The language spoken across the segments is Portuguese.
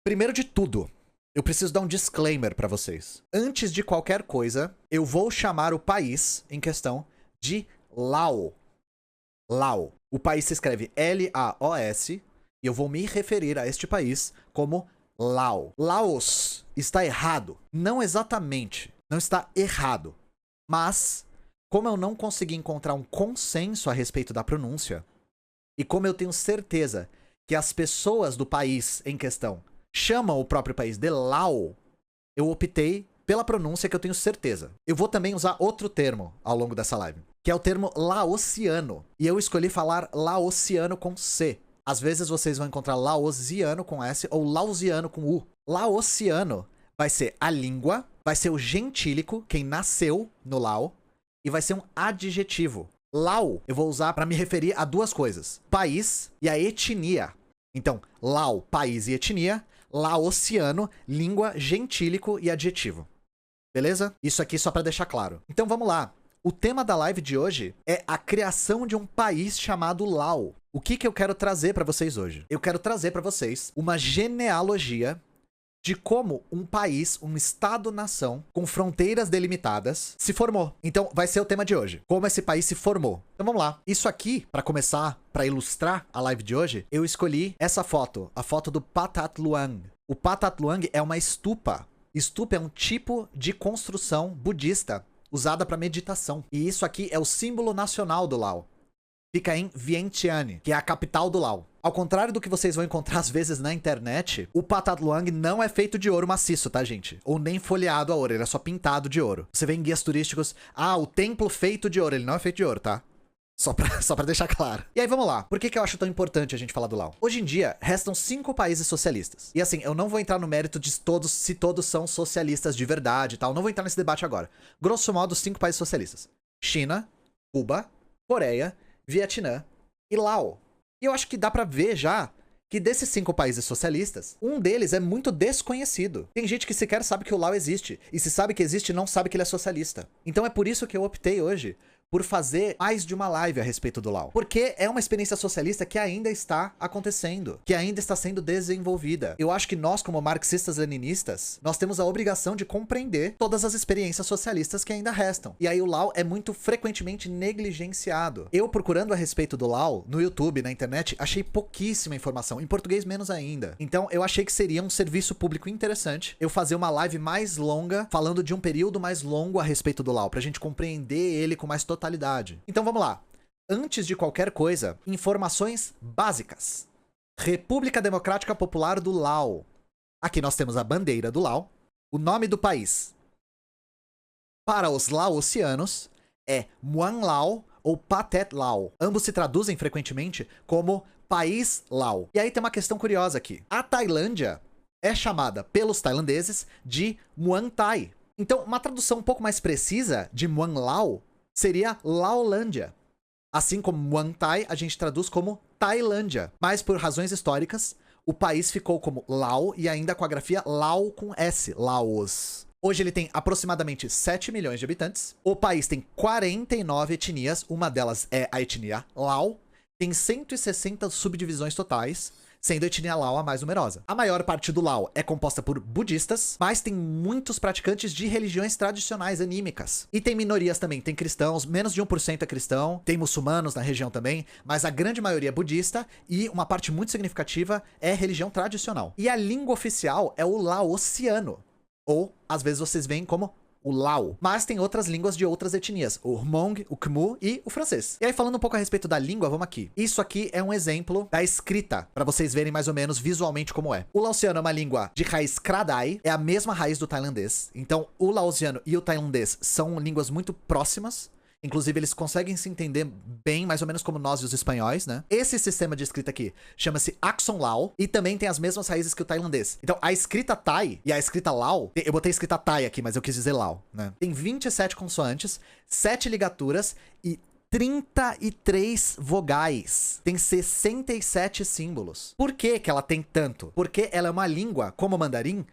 Primeiro de tudo, eu preciso dar um disclaimer pra vocês. Antes de qualquer coisa, eu vou chamar o país em questão de Lao. Lao. O país se escreve L-A-O-S e eu vou me referir a este país como Lao. Laos está errado. Não exatamente. Não está errado. Mas, como eu não consegui encontrar um consenso a respeito da pronúncia, e como eu tenho certeza que as pessoas do país em questão chamam o próprio país de Lao, eu optei pela pronúncia que eu tenho certeza. Eu vou também usar outro termo ao longo dessa live, que é o termo laosiano. E eu escolhi falar laosiano com C. Às vezes vocês vão encontrar laosiano com S ou lausiano com U. Laosiano vai ser a língua, vai ser o gentílico, quem nasceu no Lao, e vai ser um adjetivo. Lao eu vou usar para me referir a duas coisas: país e a etnia. Então, Lao, país e etnia. Laosiano, língua, gentílico e adjetivo. Beleza? Isso aqui só pra deixar claro. Então vamos lá. O tema da live de hoje é a criação de um país chamado Lao. O que eu quero trazer pra vocês hoje? Eu quero trazer pra vocês uma genealogia de como um país, um estado-nação com fronteiras delimitadas se formou. Então vai ser o tema de hoje. Como esse país se formou. Então vamos lá. Isso aqui, pra começar, pra ilustrar a live de hoje, eu escolhi essa foto, a foto do Pathat Luang. O Pathat Luang é uma stupa. Stupa é um tipo de construção budista usada para meditação. E isso aqui é o símbolo nacional do Lao. Fica em Vientiane, que é a capital do Lao. Ao contrário do que vocês vão encontrar às vezes na internet, o Pathat Luang não é feito de ouro maciço, tá, gente? Ou nem folheado a ouro, ele é só pintado de ouro. Você vê em guias turísticos, o templo feito de ouro. Ele não é feito de ouro, tá? Só pra deixar claro. E aí, vamos lá. Por que eu acho tão importante a gente falar do Lao? Hoje em dia, restam 5 países socialistas. E assim, eu não vou entrar no mérito de todos, se todos são socialistas de verdade e tal. Não vou entrar nesse debate agora. Grosso modo, 5 países socialistas: China, Cuba, Coreia, Vietnã e Lao. E eu acho que dá pra ver já que desses 5 países socialistas, um deles é muito desconhecido. Tem gente que sequer sabe que o Lao existe. E se sabe que existe, não sabe que ele é socialista. Então é por isso que eu optei hoje por fazer mais de uma live a respeito do Lao. Porque é uma experiência socialista que ainda está acontecendo, que ainda está sendo desenvolvida. Eu acho que nós, como marxistas-leninistas, nós temos a obrigação de compreender todas as experiências socialistas que ainda restam. E aí o Lao é muito frequentemente negligenciado. Eu, procurando a respeito do Lao, no YouTube, na internet, achei pouquíssima informação, em português menos ainda. Então eu achei que seria um serviço público interessante eu fazer uma live mais longa, falando de um período mais longo a respeito do Lao, pra gente compreender ele com mais totalidade. Então vamos lá. Antes de qualquer coisa, informações básicas. República Democrática Popular do Lao. Aqui nós temos a bandeira do Lao. O nome do país para os laosianos é Muang Lao ou Pathet Lao. Ambos se traduzem frequentemente como País Lao. E aí tem uma questão curiosa aqui. A Tailândia é chamada pelos tailandeses de Muang Thai. Então, uma tradução um pouco mais precisa de Muang Lao seria Laolândia. Assim como Muang Thai, a gente traduz como Tailândia. Mas por razões históricas, o país ficou como Lao e ainda com a grafia Lao com S, Laos. Hoje ele tem aproximadamente 7 milhões de habitantes. O país tem 49 etnias, uma delas é a etnia Lao. Tem 160 subdivisões totais, sendo a etnia Lao a mais numerosa. A maior parte do Lao é composta por budistas, mas tem muitos praticantes de religiões tradicionais anímicas. E tem minorias também, tem cristãos, menos de 1% é cristão, tem muçulmanos na região também, mas a grande maioria é budista e uma parte muito significativa é religião tradicional. E a língua oficial é o laosiano, ou às vezes vocês veem como o Lao. Mas tem outras línguas de outras etnias, o Hmong, o Khmu e o francês. E aí, falando um pouco a respeito da língua, vamos aqui. Isso aqui é um exemplo da escrita, para vocês verem mais ou menos visualmente como é. O laosiano é uma língua de raiz Kra-Dai, é a mesma raiz do tailandês. Então, o laosiano e o tailandês são línguas muito próximas. Inclusive, eles conseguem se entender bem, mais ou menos como nós e os espanhóis, né? Esse sistema de escrita aqui chama-se Akson Lao e também tem as mesmas raízes que o tailandês. Então, a escrita Thai e a escrita Lao, eu botei a escrita Thai aqui, mas eu quis dizer Lao, né? Tem 27 consoantes, 7 ligaturas e 33 vogais. Tem 67 símbolos. Por que que ela tem tanto? Porque ela é uma língua, como o mandarim,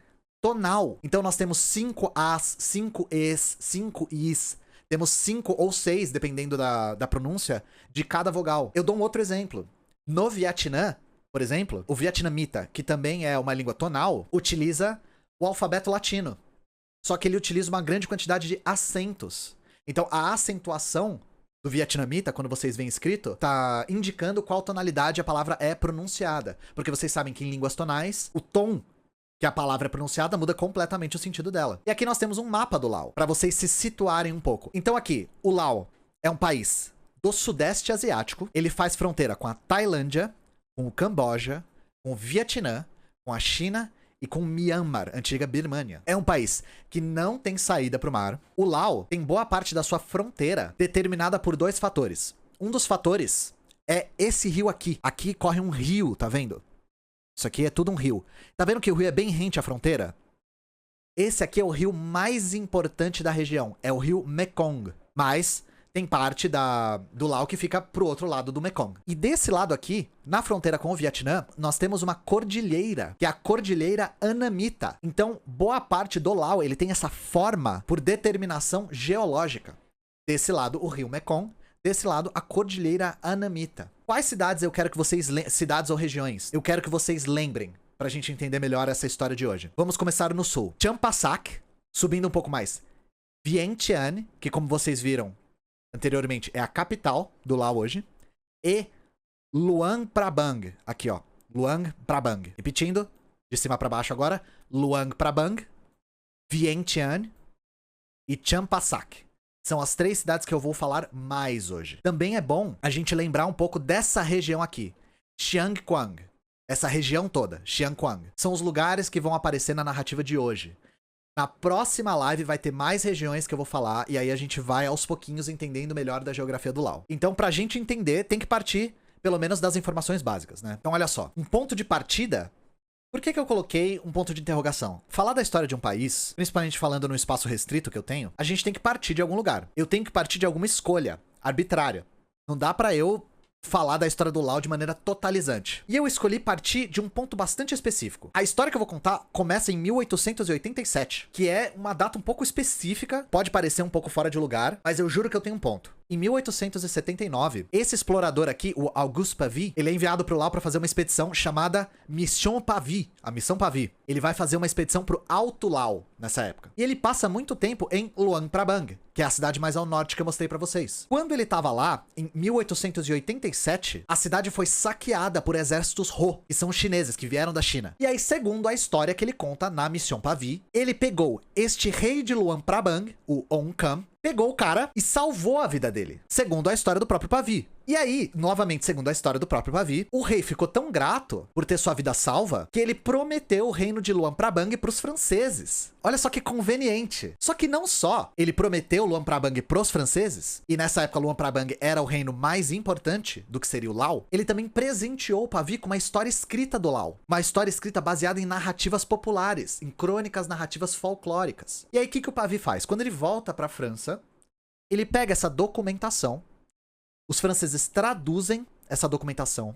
tonal. Então, nós temos 5 As, 5 Es, 5 Is. Temos 5 ou 6, dependendo da pronúncia, de cada vogal. Eu dou um outro exemplo. No Vietnã, por exemplo, o vietnamita, que também é uma língua tonal, utiliza o alfabeto latino. Só que ele utiliza uma grande quantidade de acentos. Então, a acentuação do vietnamita, quando vocês veem escrito, tá indicando qual tonalidade a palavra é pronunciada. Porque vocês sabem que em línguas tonais, o tom que a palavra é pronunciada muda completamente o sentido dela. E aqui nós temos um mapa do Laos, para vocês se situarem um pouco. Então aqui, o Laos é um país do Sudeste Asiático. Ele faz fronteira com a Tailândia, com o Camboja, com o Vietnã, com a China e com Myanmar, antiga Birmânia. É um país que não tem saída para o mar. O Laos tem boa parte da sua fronteira determinada por dois fatores. Um dos fatores é esse rio aqui. Aqui corre um rio, tá vendo? Isso aqui é tudo um rio. Tá vendo que o rio é bem rente à fronteira? Esse aqui é o rio mais importante da região. É o rio Mekong. Mas tem parte do Laos que fica pro outro lado do Mekong. E desse lado aqui, na fronteira com o Vietnã, nós temos uma cordilheira, que é a Cordilheira Anamita. Então, boa parte do Laos, ele tem essa forma por determinação geológica. Desse lado, o rio Mekong. Desse lado, a Cordilheira Anamita. Quais cidades eu quero que vocês... Cidades ou regiões? Eu quero que vocês lembrem, pra gente entender melhor essa história de hoje. Vamos começar no sul. Champasak, subindo um pouco mais. Vientiane, que como vocês viram anteriormente, é a capital do Laos hoje. E Luang Prabang. Aqui, ó. Luang Prabang. Repetindo, de cima pra baixo agora. Luang Prabang, Vientiane e Champasak. São as 3 cidades que eu vou falar mais hoje. Também é bom a gente lembrar um pouco dessa região aqui. Xiang Quang. Essa região toda, Xiang Quang. São os lugares que vão aparecer na narrativa de hoje. Na próxima live vai ter mais regiões que eu vou falar, e aí a gente vai aos pouquinhos entendendo melhor da geografia do Laos. Então, pra gente entender, tem que partir, pelo menos, das informações básicas, né? Então, olha só. Um ponto de partida... Por que eu coloquei um ponto de interrogação? Falar da história de um país, principalmente falando no espaço restrito que eu tenho, a gente tem que partir de algum lugar. Eu tenho que partir de alguma escolha arbitrária. Não dá pra eu falar da história do Laos de maneira totalizante. E eu escolhi partir de um ponto bastante específico. A história que eu vou contar começa em 1887, que é uma data um pouco específica, pode parecer um pouco fora de lugar, mas eu juro que eu tenho um ponto. Em 1879, esse explorador aqui, o Auguste Pavie, ele é enviado pro Laos para fazer uma expedição chamada Mission Pavie, a Missão Pavie. Ele vai fazer uma expedição pro Alto Laos nessa época. E ele passa muito tempo em Luang Prabang, que é a cidade mais ao norte que eu mostrei pra vocês. Quando ele tava lá, em 1887, a cidade foi saqueada por exércitos Ho, que são os chineses que vieram da China. E aí, segundo a história que ele conta na Mission Pavie, ele pegou este rei de Luang Prabang, o On Cam, pegou o cara e salvou a vida dele, segundo a história do próprio Pavie. E aí, novamente, segundo a história do próprio Pavie, o rei ficou tão grato por ter sua vida salva que ele prometeu o reino de Luang Prabang pros franceses. Olha só que conveniente. Só que não só ele prometeu Luang Prabang pros franceses, e nessa época Luang Prabang era o reino mais importante do que seria o Laos, ele também presenteou o Pavie com uma história escrita do Laos. Uma história escrita baseada em narrativas populares, em crônicas narrativas folclóricas. E aí, o que o Pavie faz? Quando ele volta pra França, ele pega essa documentação, os franceses traduzem essa documentação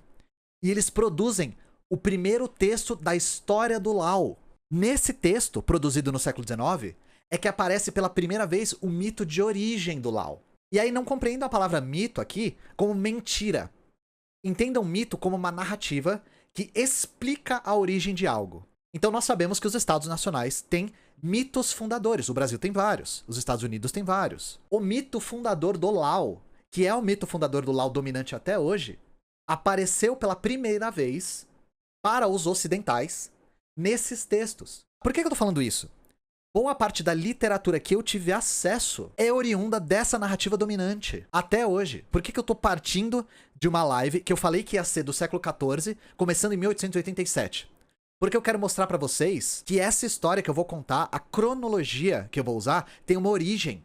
e eles produzem o primeiro texto da história do Laos. Nesse texto, produzido no século XIX, é que aparece pela primeira vez o mito de origem do Laos. E aí não compreendam a palavra mito aqui como mentira. Entendam mito como uma narrativa que explica a origem de algo. Então nós sabemos que os estados nacionais têm mitos fundadores. O Brasil tem vários, os Estados Unidos têm vários. O mito fundador do Laos, que é o mito fundador do Laos dominante até hoje, apareceu pela primeira vez para os ocidentais nesses textos. Por que eu tô falando isso? Boa parte da literatura que eu tive acesso é oriunda dessa narrativa dominante, até hoje. Por que eu tô partindo de uma live que eu falei que ia ser do século XIV, começando em 1887? Porque eu quero mostrar pra vocês que essa história que eu vou contar, a cronologia que eu vou usar, tem uma origem.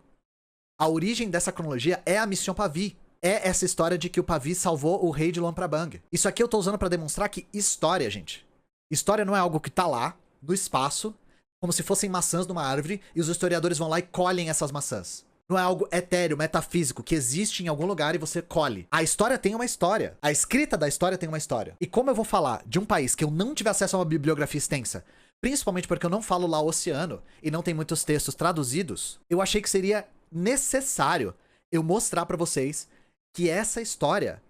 A origem dessa cronologia é a Mission Pavie. É essa história de que o Pavie salvou o rei de Luang Prabang. Isso aqui eu tô usando pra demonstrar que história, gente. História não é algo que tá lá, no espaço, como se fossem maçãs numa árvore, e os historiadores vão lá e colhem essas maçãs. Não é algo etéreo, metafísico, que existe em algum lugar e você colhe. A história tem uma história. A escrita da história tem uma história. E como eu vou falar de um país que eu não tive acesso a uma bibliografia extensa, principalmente porque eu não falo laosiano e não tem muitos textos traduzidos, eu achei que seria necessário eu mostrar pra vocês que essa história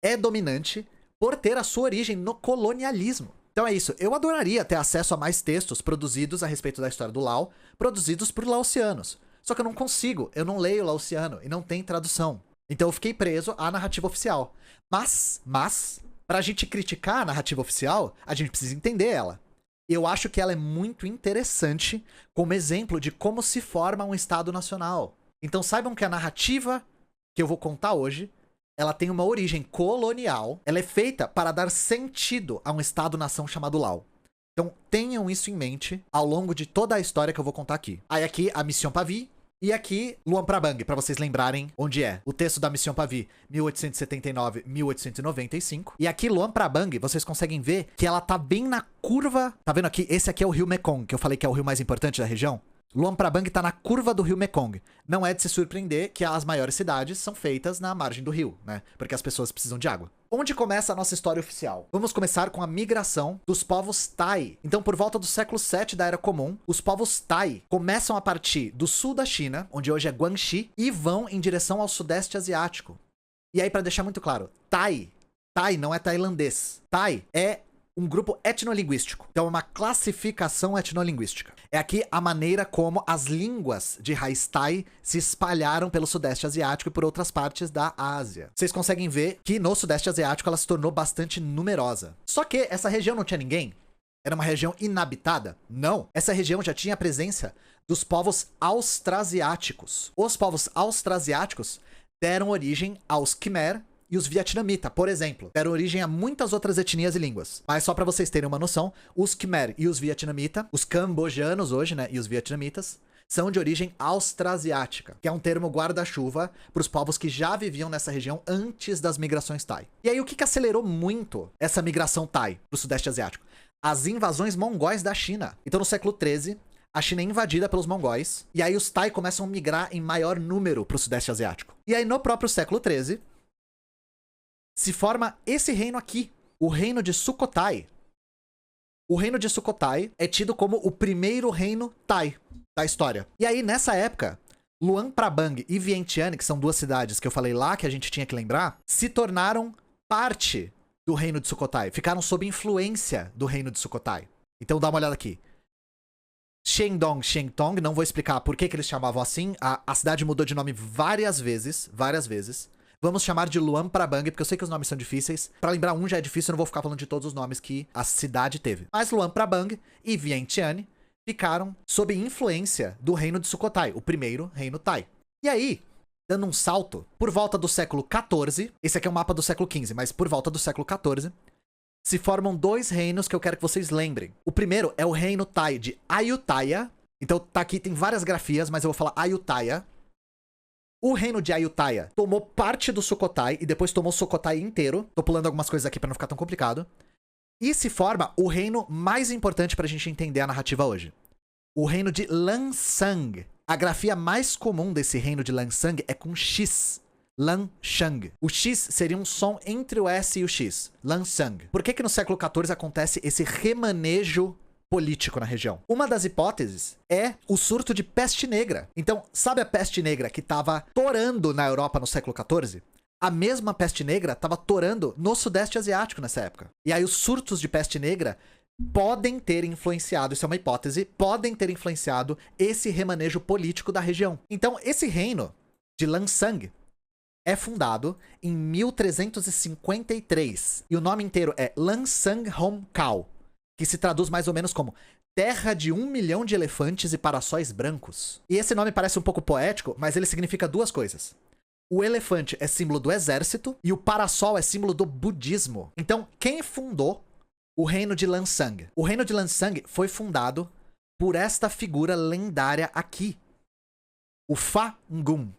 é dominante por ter a sua origem no colonialismo. Então é isso, eu adoraria ter acesso a mais textos produzidos a respeito da história do Lao, produzidos por laosianos. Só que eu não consigo, eu não leio laosiano e não tem tradução. Então eu fiquei preso à narrativa oficial. Mas, pra gente criticar a narrativa oficial, a gente precisa entender ela. Eu acho que ela é muito interessante como exemplo de como se forma um Estado nacional. Então saibam que a narrativa que eu vou contar hoje, ela tem uma origem colonial, ela é feita para dar sentido a um Estado-nação chamado Lao. Então tenham isso em mente ao longo de toda a história que eu vou contar aqui. Aí aqui a Mission Pavie, e aqui Luang Prabang, pra vocês lembrarem onde é. O texto da Mission Pavie, 1879-1895. E aqui Luang Prabang, vocês conseguem ver que ela tá bem na curva. Tá vendo aqui? Esse aqui é o rio Mekong, que eu falei que é o rio mais importante da região. Luang Prabang tá na curva do rio Mekong. Não é de se surpreender que as maiores cidades são feitas na margem do rio, né? Porque as pessoas precisam de água. Onde começa a nossa história oficial? Vamos começar com a migração dos povos Tai. Então, por volta do século 7 da Era Comum, os povos Tai começam a partir do sul da China, onde hoje é Guangxi, e vão em direção ao sudeste asiático. E aí, para deixar muito claro, Tai não é tailandês. Tai é um grupo etnolinguístico. Então, é uma classificação etnolinguística. É aqui a maneira como as línguas de raiz Tai se espalharam pelo Sudeste Asiático e por outras partes da Ásia. Vocês conseguem ver que no Sudeste Asiático ela se tornou bastante numerosa. Só que essa região não tinha ninguém? Era uma região inabitada? Não. Essa região já tinha a presença dos povos austrasiáticos. Os povos austrasiáticos deram origem aos Khmer e os vietnamitas, por exemplo, deram origem a muitas outras etnias e línguas. Mas só pra vocês terem uma noção, os Khmer e os vietnamitas, os cambojanos hoje, né, e os vietnamitas, são de origem austrasiática, que é um termo guarda-chuva para os povos que já viviam nessa região antes das migrações Tai. E aí, o que acelerou muito essa migração Tai pro Sudeste Asiático? As invasões mongóis da China. Então, no século XIII, a China é invadida pelos mongóis, e aí os Tai começam a migrar em maior número pro Sudeste Asiático. E aí, no próprio século XIII, se forma esse reino aqui, o reino de Sukhothai. O reino de Sukhothai é tido como o primeiro reino Tai da história. E aí, nessa época, Luang Prabang e Vientiane, que são duas cidades que eu falei lá que a gente tinha que lembrar, se tornaram parte do reino de Sukhothai. Ficaram sob influência do reino de Sukhothai. Então dá uma olhada aqui. Shandong, Shentong, não vou explicar por que eles chamavam assim. A cidade mudou de nome várias vezes. Vamos chamar de Luang Prabang, porque eu sei que os nomes são difíceis. Pra lembrar um já é difícil, eu não vou ficar falando de todos os nomes que a cidade teve. Mas Luang Prabang e Vientiane ficaram sob influência do reino de Sukhothai, o primeiro reino Tai. E aí, dando um salto, por volta do século XIV, esse aqui é um mapa do século XV, mas por volta do século XIV, se formam dois reinos que eu quero que vocês lembrem. O primeiro é o reino Tai de Ayutthaya. Então tá aqui, tem várias grafias, mas eu vou falar Ayutthaya. O reino de Ayutthaya tomou parte do Sukhothai e depois tomou o Sukhothai inteiro. Tô pulando algumas coisas aqui pra não ficar tão complicado. E se forma o reino mais importante pra gente entender a narrativa hoje. O reino de Lansang. A grafia mais comum desse reino de Lansang é com X. Lanshang. O X seria um som entre o S e o X. Lansang. Por que no século XIV acontece esse remanejo político na região? Uma das hipóteses é o surto de peste negra. Então, sabe a peste negra que estava torando na Europa no século XIV? A mesma peste negra estava torando no Sudeste Asiático nessa época. E aí os surtos de peste negra podem ter influenciado, isso é uma hipótese, podem ter influenciado esse remanejo político da região. Então, esse reino de Lansang é fundado em 1353. E o nome inteiro é Lansang Hongkao, que se traduz mais ou menos como Terra de 1 milhão de elefantes e paraçóis brancos. E esse nome parece um pouco poético, mas ele significa duas coisas. O elefante é símbolo do exército e o parassol é símbolo do budismo. Então, quem fundou o reino de Lansang? O reino de Lansang foi fundado por esta figura lendária aqui, o Fa Ngun.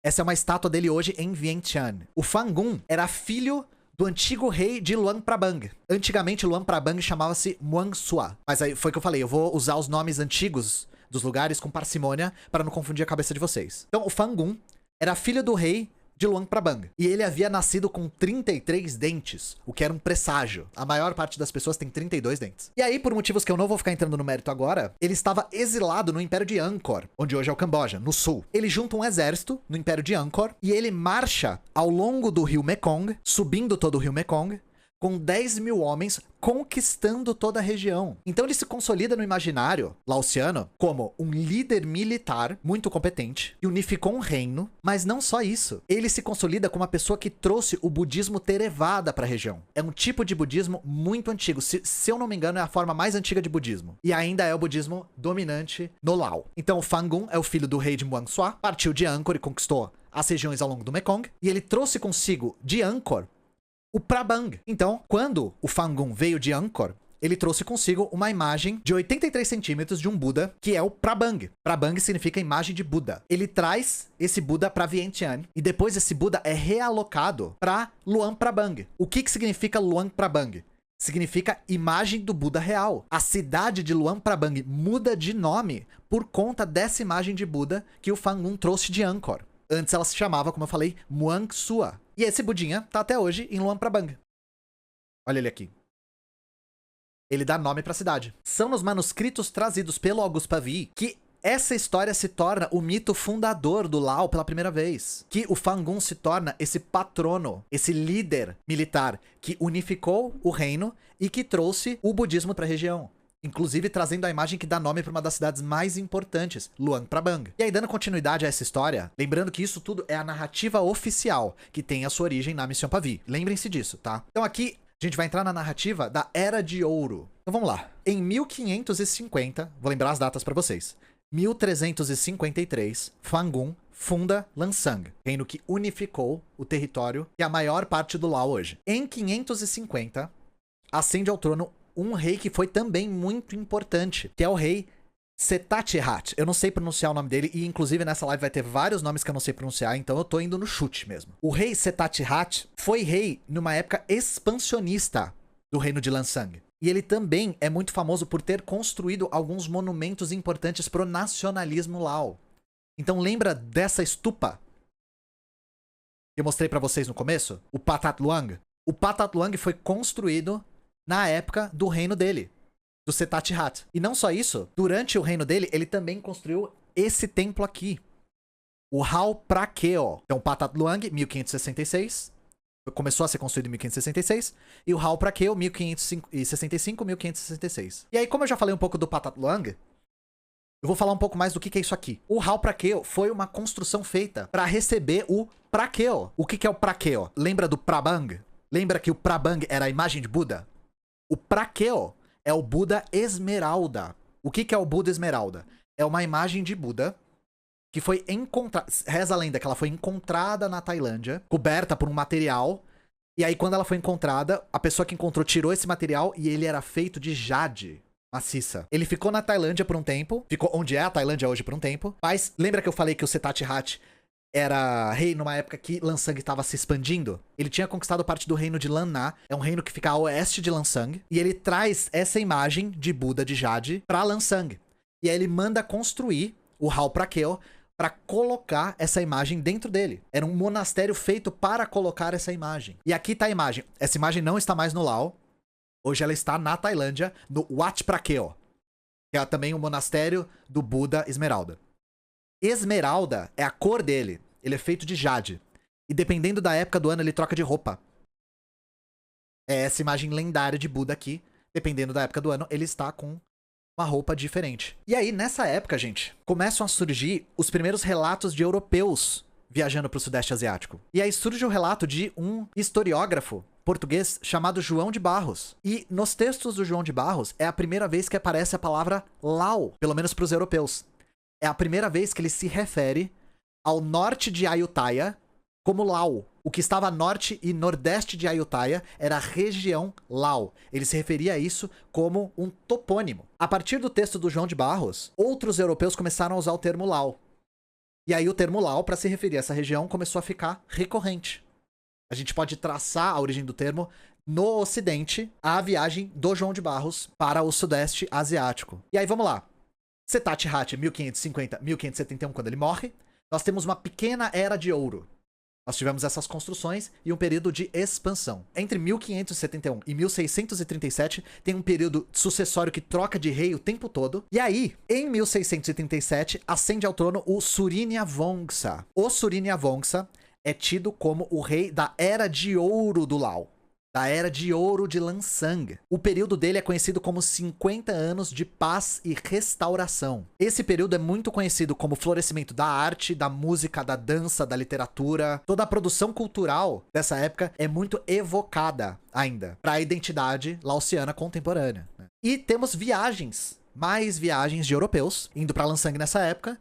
Essa é uma estátua dele hoje em Vientiane. O Fa Ngun era filho do antigo rei de Luang Prabang. Antigamente, Luang Prabang chamava-se Muang Sua. Mas aí foi o que eu falei, eu vou usar os nomes antigos dos lugares com parcimônia para não confundir a cabeça de vocês. Então, o Fa Ngun era filho do rei de Luang Prabang. E ele havia nascido com 33 dentes, o que era um presságio. A maior parte das pessoas tem 32 dentes. E aí, por motivos que eu não vou ficar entrando no mérito agora, ele estava exilado no Império de Angkor, onde hoje é o Camboja, no sul. Ele junta um exército no Império de Angkor e ele marcha ao longo do rio Mekong, subindo todo o rio Mekong, com 10 mil homens conquistando toda a região. Então ele se consolida no imaginário laosiano como um líder militar muito competente e unificou um reino, mas não só isso. Ele se consolida como uma pessoa que trouxe o budismo Theravada para a região. É um tipo de budismo muito antigo. Se eu não me engano, é a forma mais antiga de budismo. E ainda é o budismo dominante no Laos. Então o Fangun é o filho do rei de Muangsua, partiu de Angkor e conquistou as regiões ao longo do Mekong, e ele trouxe consigo de Angkor o Prabang. Então, quando o Fangun veio de Angkor, ele trouxe consigo uma imagem de 83 centímetros de um Buda, que é o Prabang. Prabang significa imagem de Buda. Ele traz esse Buda para Vientiane, e depois esse Buda é realocado para Luang Prabang. O que significa Luang Prabang? Significa imagem do Buda real. A cidade de Luang Prabang muda de nome por conta dessa imagem de Buda que o Fangun trouxe de Angkor. Antes ela se chamava, como eu falei, Muangsua. E esse budinha tá até hoje em Luang Prabang. Olha ele aqui. Ele dá nome pra cidade. São nos manuscritos trazidos pelo Auguste Pavie que essa história se torna o mito fundador do Laos pela primeira vez. Que o Fangun se torna esse patrono, esse líder militar que unificou o reino e que trouxe o budismo pra região. Inclusive trazendo a imagem que dá nome para uma das cidades mais importantes, Luang Prabang. E aí, dando continuidade a essa história, lembrando que isso tudo é a narrativa oficial, que tem a sua origem na Mission Pavie. Lembrem-se disso, tá? Então aqui, a gente vai entrar na narrativa da Era de Ouro. Então vamos lá. Em 1550, vou lembrar as datas para vocês. 1353, Fangun funda Lansang, reino que unificou o território e a maior parte do Laos hoje. Em 550, ascende ao trono um rei que foi também muito importante, que é o rei Setathirat. Eu não sei pronunciar o nome dele, e inclusive nessa live vai ter vários nomes que eu não sei pronunciar, então eu tô indo no chute mesmo. O rei Setathirat foi rei numa época expansionista do reino de Lansang. E ele também é muito famoso por ter construído alguns monumentos importantes pro nacionalismo Lao. Então lembra dessa estupa que eu mostrei pra vocês no começo? O Pathat Luang? O Pathat Luang foi construído na época do reino dele, do Setathirat. E não só isso, durante o reino dele, ele também construiu esse templo aqui, o Hao Prakeo. Então, Pathat Luang, 1566, começou a ser construído em 1566, e o Hao Prakeo, 1565, 1566. E aí, como eu já falei um pouco do Pathat Luang, eu vou falar um pouco mais do que é isso aqui. O Hao Prakeo foi uma construção feita para receber o Prakeo. O que é o Prakeo? Lembra do Prabang? Lembra que o Prabang era a imagem de Buda? O Prakeo é o Buda Esmeralda. O que é o Buda Esmeralda? É uma imagem de Buda que foi encontrada... Reza a lenda que ela foi encontrada na Tailândia, coberta por um material. E aí, quando ela foi encontrada, a pessoa que encontrou tirou esse material e ele era feito de jade maciça. Ele ficou na Tailândia por um tempo. Ficou onde é a Tailândia hoje por um tempo. Mas lembra que eu falei que o Setathirat era rei numa época que Lansang estava se expandindo? Ele tinha conquistado parte do reino de Lan Na, é um reino que fica a oeste de Lansang, e ele traz essa imagem de Buda de Jade pra Lansang. E aí ele manda construir o Hao Prakeo para colocar essa imagem dentro dele. Era um monastério feito para colocar essa imagem. E aqui tá a imagem. Essa imagem não está mais no Laos. Hoje ela está na Tailândia, no Wat Prakeo, que é também um monastério do Buda Esmeralda. Esmeralda é a cor dele. Ele é feito de jade. E dependendo da época do ano, ele troca de roupa. É essa imagem lendária de Buda aqui. Dependendo da época do ano, ele está com uma roupa diferente. E aí, nessa época, gente, começam a surgir os primeiros relatos de europeus viajando para o Sudeste Asiático. E aí surge o relato de um historiógrafo português chamado João de Barros. E nos textos do João de Barros, é a primeira vez que aparece a palavra Lao, pelo menos para os europeus. É a primeira vez que ele se refere ao norte de Ayutthaya como Lao. O que estava a norte e nordeste de Ayutthaya era a região Lao. Ele se referia a isso como um topônimo. A partir do texto do João de Barros, outros europeus começaram a usar o termo Lao. E aí o termo Lao, para se referir a essa região, começou a ficar recorrente. A gente pode traçar a origem do termo no Ocidente, a viagem do João de Barros para o Sudeste Asiático. E aí vamos lá. Setathirat, 1550, 1571, quando ele morre, nós temos uma pequena era de ouro. Nós tivemos essas construções e um período de expansão. Entre 1571 e 1637, tem um período sucessório que troca de rei o tempo todo. E aí, em 1637, ascende ao trono o Suriniavongsa. O Suriniavongsa é tido como o rei da Era de Ouro do Lao. da Era de Ouro de Lansang. O período dele é conhecido como 50 anos de paz e restauração. Esse período é muito conhecido como florescimento da arte, da música, da dança, da literatura. Toda a produção cultural dessa época é muito evocada ainda para a identidade laosiana contemporânea, né? E temos viagens, mais viagens de europeus indo para Lansang nessa época,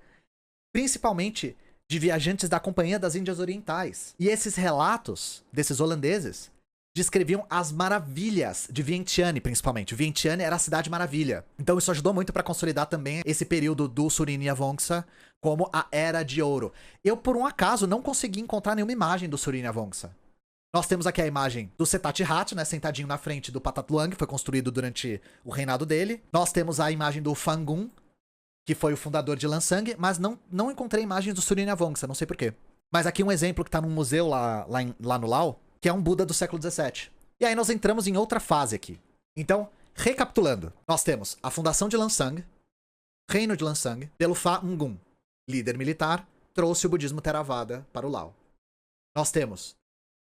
principalmente de viajantes da Companhia das Índias Orientais. E esses relatos desses holandeses descreviam as maravilhas de Vientiane, principalmente. Vientiane era a cidade maravilha. Então isso ajudou muito para consolidar também esse período do Surinja-Vongsa como a Era de Ouro. Eu, por um acaso, não consegui encontrar nenhuma imagem do Surinja-Vongsa. Nós temos aqui a imagem do Setat Hat, né, sentadinho na frente do Pathet Luang, que foi construído durante o reinado dele. Nós temos a imagem do Fangun, que foi o fundador de Lansang, mas não encontrei imagens do Surinja-Vongsa, não sei porquê. Mas aqui um exemplo que tá num museu lá no Laos, que é um Buda do século XVII. E aí nós entramos em outra fase aqui. Então, recapitulando, nós temos a fundação de Lansang, reino de Lansang, pelo Fa Ngun, líder militar, trouxe o budismo Theravada para o Laos. Nós temos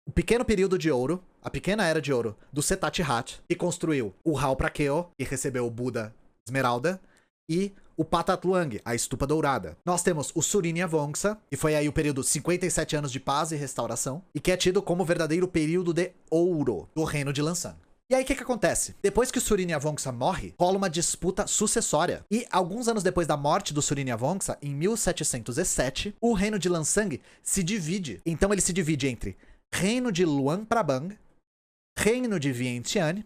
o pequeno período de ouro, a pequena era de ouro do Setat Hat, que construiu o Hao Prakeo, que recebeu o Buda Esmeralda, e o Pathet Luang, a estupa dourada. Nós temos o Surinja-Vongsa, que foi aí o período 57 anos de paz e restauração, e que é tido como o verdadeiro período de ouro do reino de Lansang. E aí o que acontece? Depois que o Surinja-Vongsa morre, rola uma disputa sucessória. E alguns anos depois da morte do Surinja-Vongsa, em 1707, o reino de Lansang se divide. Então ele se divide entre reino de Luang Prabang, reino de Vientiane,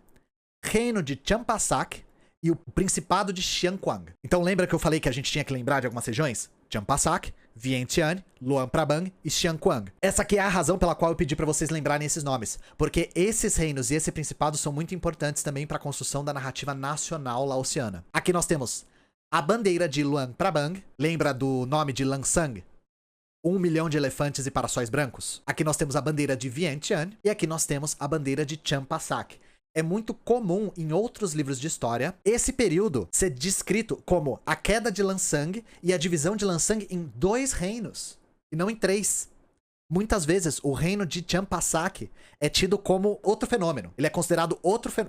reino de Champasak e o Principado de Xianquang. Então lembra que eu falei que a gente tinha que lembrar de algumas regiões? Champasak, Vientiane, Luang Prabang e Xianquang. Essa aqui é a razão pela qual eu pedi para vocês lembrarem esses nomes, porque esses reinos e esse principado são muito importantes também para a construção da narrativa nacional laosiana. Aqui nós temos a bandeira de Luang Prabang, lembra do nome de Lansang? 1 milhão de elefantes e paraçóis brancos. Aqui nós temos a bandeira de Vientiane e aqui nós temos a bandeira de Champasak. É muito comum em outros livros de história esse período ser descrito como a queda de Lansang e a divisão de Lansang em 2 reinos, e não em 3. Muitas vezes o reino de Champasak é tido como outro fenômeno. Ele é considerado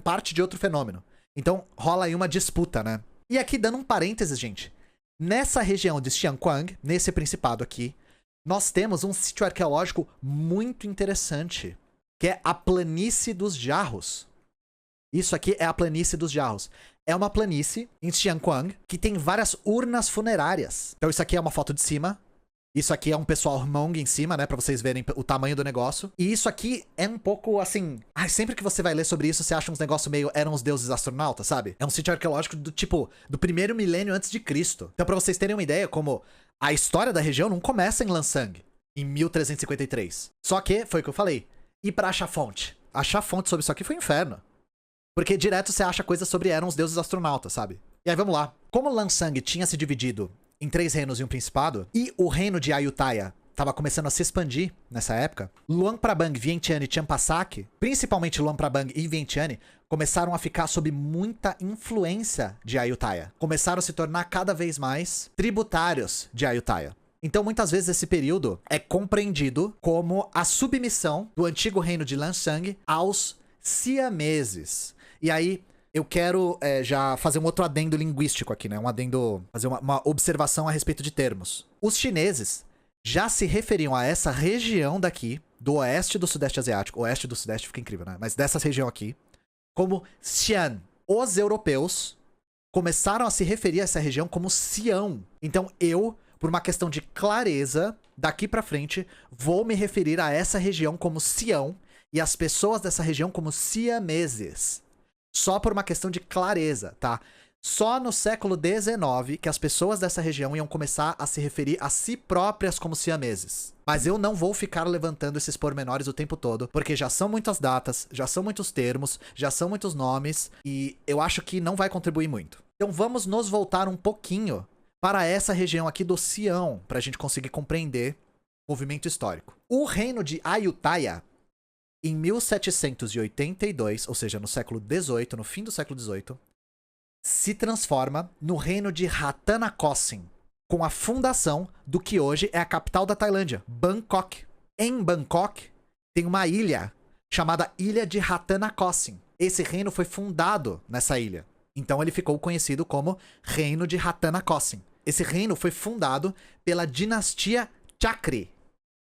parte de outro fenômeno. Então rola aí uma disputa, né? E aqui dando um parênteses, gente. Nessa região de Xianquang, nesse principado aqui, nós temos um sítio arqueológico muito interessante, que é a Planície dos Jarros. Isso aqui é a Planície dos Jarros. É uma planície em Xianquang que tem várias urnas funerárias. Então isso aqui é uma foto de cima. Isso aqui é um pessoal Hmong em cima, né? Pra vocês verem o tamanho do negócio. E isso aqui é um pouco assim... Ai, sempre que você vai ler sobre isso, você acha uns negócios meio... Eram os deuses astronautas, sabe? É um sítio arqueológico do tipo... Do primeiro milênio antes de Cristo. Então pra vocês terem uma ideia, como... A história da região não começa em Lansang, em 1353. Só que, foi o que eu falei. E pra achar fonte? Achar fonte sobre isso aqui foi um inferno. Porque direto você acha coisas sobre eram os deuses astronautas, sabe? E aí vamos lá. Como Lansang tinha se dividido em 3 reinos e um principado, e o reino de Ayutthaya estava começando a se expandir nessa época, Luang Prabang, Vientiane e Champasak, principalmente Luang Prabang e Vientiane, começaram a ficar sob muita influência de Ayutthaya. Começaram a se tornar cada vez mais tributários de Ayutthaya. Então, muitas vezes, esse período é compreendido como a submissão do antigo reino de Lansang aos siameses. E aí, eu quero já fazer um outro adendo linguístico aqui, né? Um adendo, fazer uma observação a respeito de termos. Os chineses já se referiam a essa região daqui, do oeste do sudeste asiático. Oeste do sudeste fica incrível, né? Mas dessa região aqui, como Xi'an. Os europeus começaram a se referir a essa região como Sião. Então eu, por uma questão de clareza, daqui pra frente, vou me referir a essa região como Sião e as pessoas dessa região como siameses. Só por uma questão de clareza, tá? Só no século XIX que as pessoas dessa região iam começar a se referir a si próprias como siameses. Mas eu não vou ficar levantando esses pormenores o tempo todo, porque já são muitas datas, já são muitos termos, já são muitos nomes, e eu acho que não vai contribuir muito. Então vamos nos voltar um pouquinho para essa região aqui do Sião, para a gente conseguir compreender o movimento histórico. O reino de Ayutthaya, em 1782, ou seja, no século XVIII, no fim do século XVIII, se transforma no reino de Rattanakosin, com a fundação do que hoje é a capital da Tailândia, Bangkok. Em Bangkok tem uma ilha chamada Ilha de Rattanakosin. Esse reino foi fundado nessa ilha. Então ele ficou conhecido como Reino de Rattanakosin. Esse reino foi fundado pela dinastia Chakri,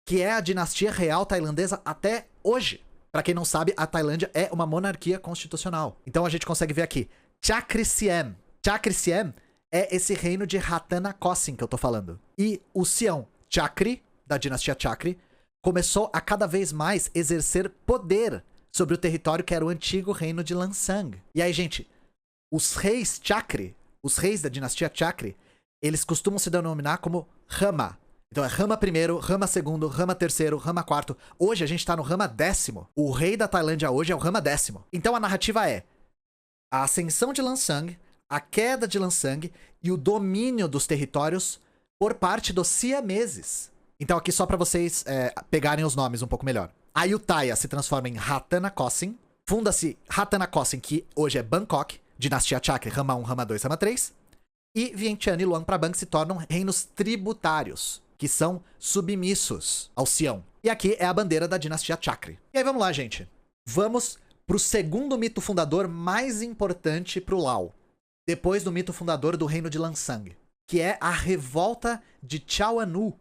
que é a dinastia real tailandesa até hoje. Pra quem não sabe, a Tailândia é uma monarquia constitucional. Então a gente consegue ver aqui, Chakri Siem. Chakri Siem é esse reino de Rattanakosin que eu tô falando. E o Sião Chakri, da dinastia Chakri, começou a cada vez mais exercer poder sobre o território que era o antigo reino de Lansang. E aí, gente, os reis Chakri, os reis da dinastia Chakri, eles costumam se denominar como Rama. Então é Rama I, Rama II, Rama III, Rama IV. Hoje a gente tá no Rama 10º. O rei da Tailândia hoje é o Rama 10º. Então a narrativa é a ascensão de Lansang, a queda de Lansang e o domínio dos territórios por parte dos siameses. Então aqui só pra vocês pegarem os nomes um pouco melhor. Ayutthaya se transforma em Rattanakosin. Funda-se Rattanakosin, que hoje é Bangkok, dinastia Chakri, Rama 1, Rama 2, Rama 3. E Vientiane e Luang Prabang se tornam reinos tributários, que são submissos ao Sião. E aqui é a bandeira da dinastia Chakri. E aí vamos lá, gente. Vamos pro segundo mito fundador mais importante pro Lao, depois do mito fundador do reino de Lansang, que é a revolta de Chao Anu.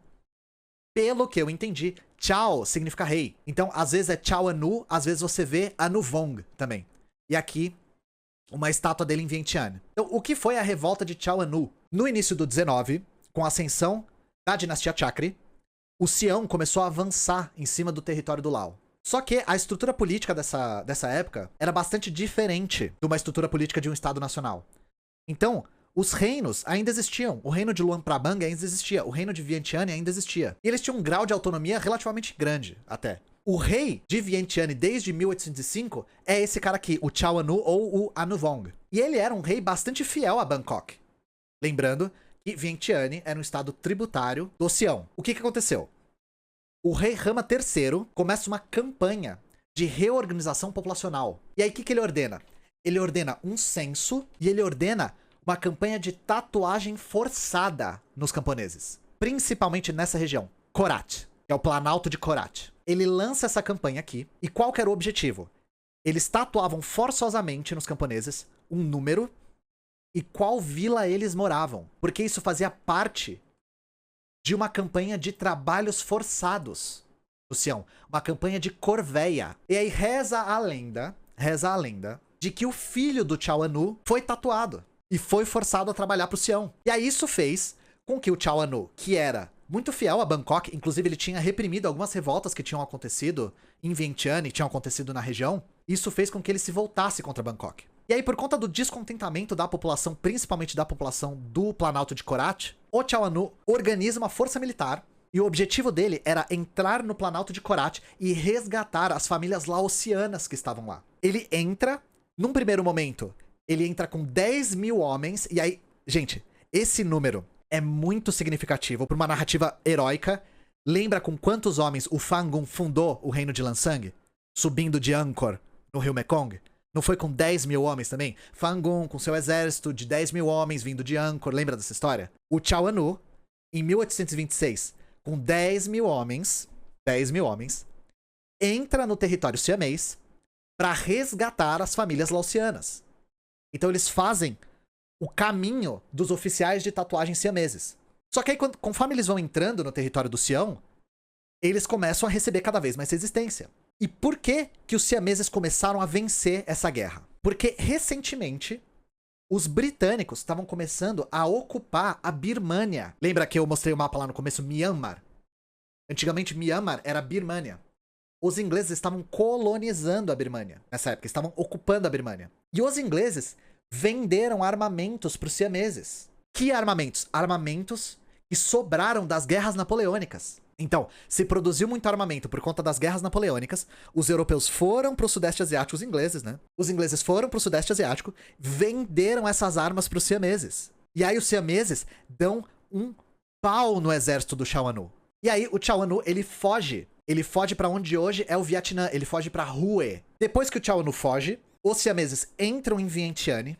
Pelo que eu entendi, Chao significa rei. Então, às vezes é Chao Anu, às vezes você vê Anu Vong também. E aqui, uma estátua dele em Vientiane. Então, o que foi a revolta de Chao Anu? No início do 19, com a ascensão da dinastia Chakri, o Sião começou a avançar em cima do território do Lao. Só que a estrutura política dessa época era bastante diferente de uma estrutura política de um estado nacional. Então, os reinos ainda existiam. O reino de Luang Prabang ainda existia. O reino de Vientiane ainda existia. E eles tinham um grau de autonomia relativamente grande, até. O rei de Vientiane desde 1805 é esse cara aqui, o Chao Anu ou o Anu Vong. E ele era um rei bastante fiel a Bangkok. Lembrando que Vientiane era um estado tributário do Sião. O que aconteceu? O rei Rama III começa uma campanha de reorganização populacional. E aí o que ele ordena? Ele ordena um censo e ele ordena uma campanha de tatuagem forçada nos camponeses. Principalmente nessa região, Korat, que é o Planalto de Korat. Ele lança essa campanha aqui, e qual que era o objetivo? Eles tatuavam forçosamente nos camponeses um número e qual vila eles moravam, porque isso fazia parte de uma campanha de trabalhos forçados do Sião, uma campanha de corveia. E aí reza a lenda de que o filho do Chao Anu foi tatuado e foi forçado a trabalhar pro Sião. E aí isso fez com que o Chao Anu, que era muito fiel a Bangkok, inclusive ele tinha reprimido algumas revoltas que tinham acontecido em Vientiane, tinham acontecido na região, isso fez com que ele se voltasse contra Bangkok. E aí, por conta do descontentamento da população, principalmente da população do Planalto de Korat, o Chao Anu organiza uma força militar e o objetivo dele era entrar no Planalto de Korat e resgatar as famílias laosianas que estavam lá. Ele entra, num primeiro momento, ele entra com 10 mil homens, e aí, gente, esse número é muito significativo para uma narrativa heróica. Lembra com quantos homens o Fangun fundou o reino de Lansang? Subindo de Angkor, no rio Mekong? Não foi com 10 mil homens também? Fangun, com seu exército de 10 mil homens vindo de Angkor, lembra dessa história? O Chao Anu, em 1826, com 10 mil homens, entra no território siamês para resgatar as famílias laosianas. Então eles fazem o caminho dos oficiais de tatuagem siameses. Só que aí, conforme eles vão entrando no território do Sião, eles começam a receber cada vez mais resistência. E por que que os siameses começaram a vencer essa guerra? Porque, recentemente, os britânicos estavam começando a ocupar a Birmânia. Lembra que eu mostrei o mapa lá no começo? Myanmar. Antigamente, Myanmar era Birmânia. Os ingleses estavam colonizando a Birmânia nessa época, estavam ocupando a Birmânia. E os ingleses venderam armamentos para os siameses. Que armamentos? Armamentos que sobraram das guerras napoleônicas. Então, se produziu muito armamento por conta das guerras napoleônicas, os europeus foram pro Sudeste Asiático, os ingleses, né? Os ingleses foram pro Sudeste Asiático, venderam essas armas pros siameses. E aí os siameses dão um pau no exército do Chao Anu. E aí o Chao Anu, ele foge. Ele foge pra onde hoje é o Vietnã, ele foge pra Hue. Depois que o Chao Anu foge, os siameses entram em Vientiane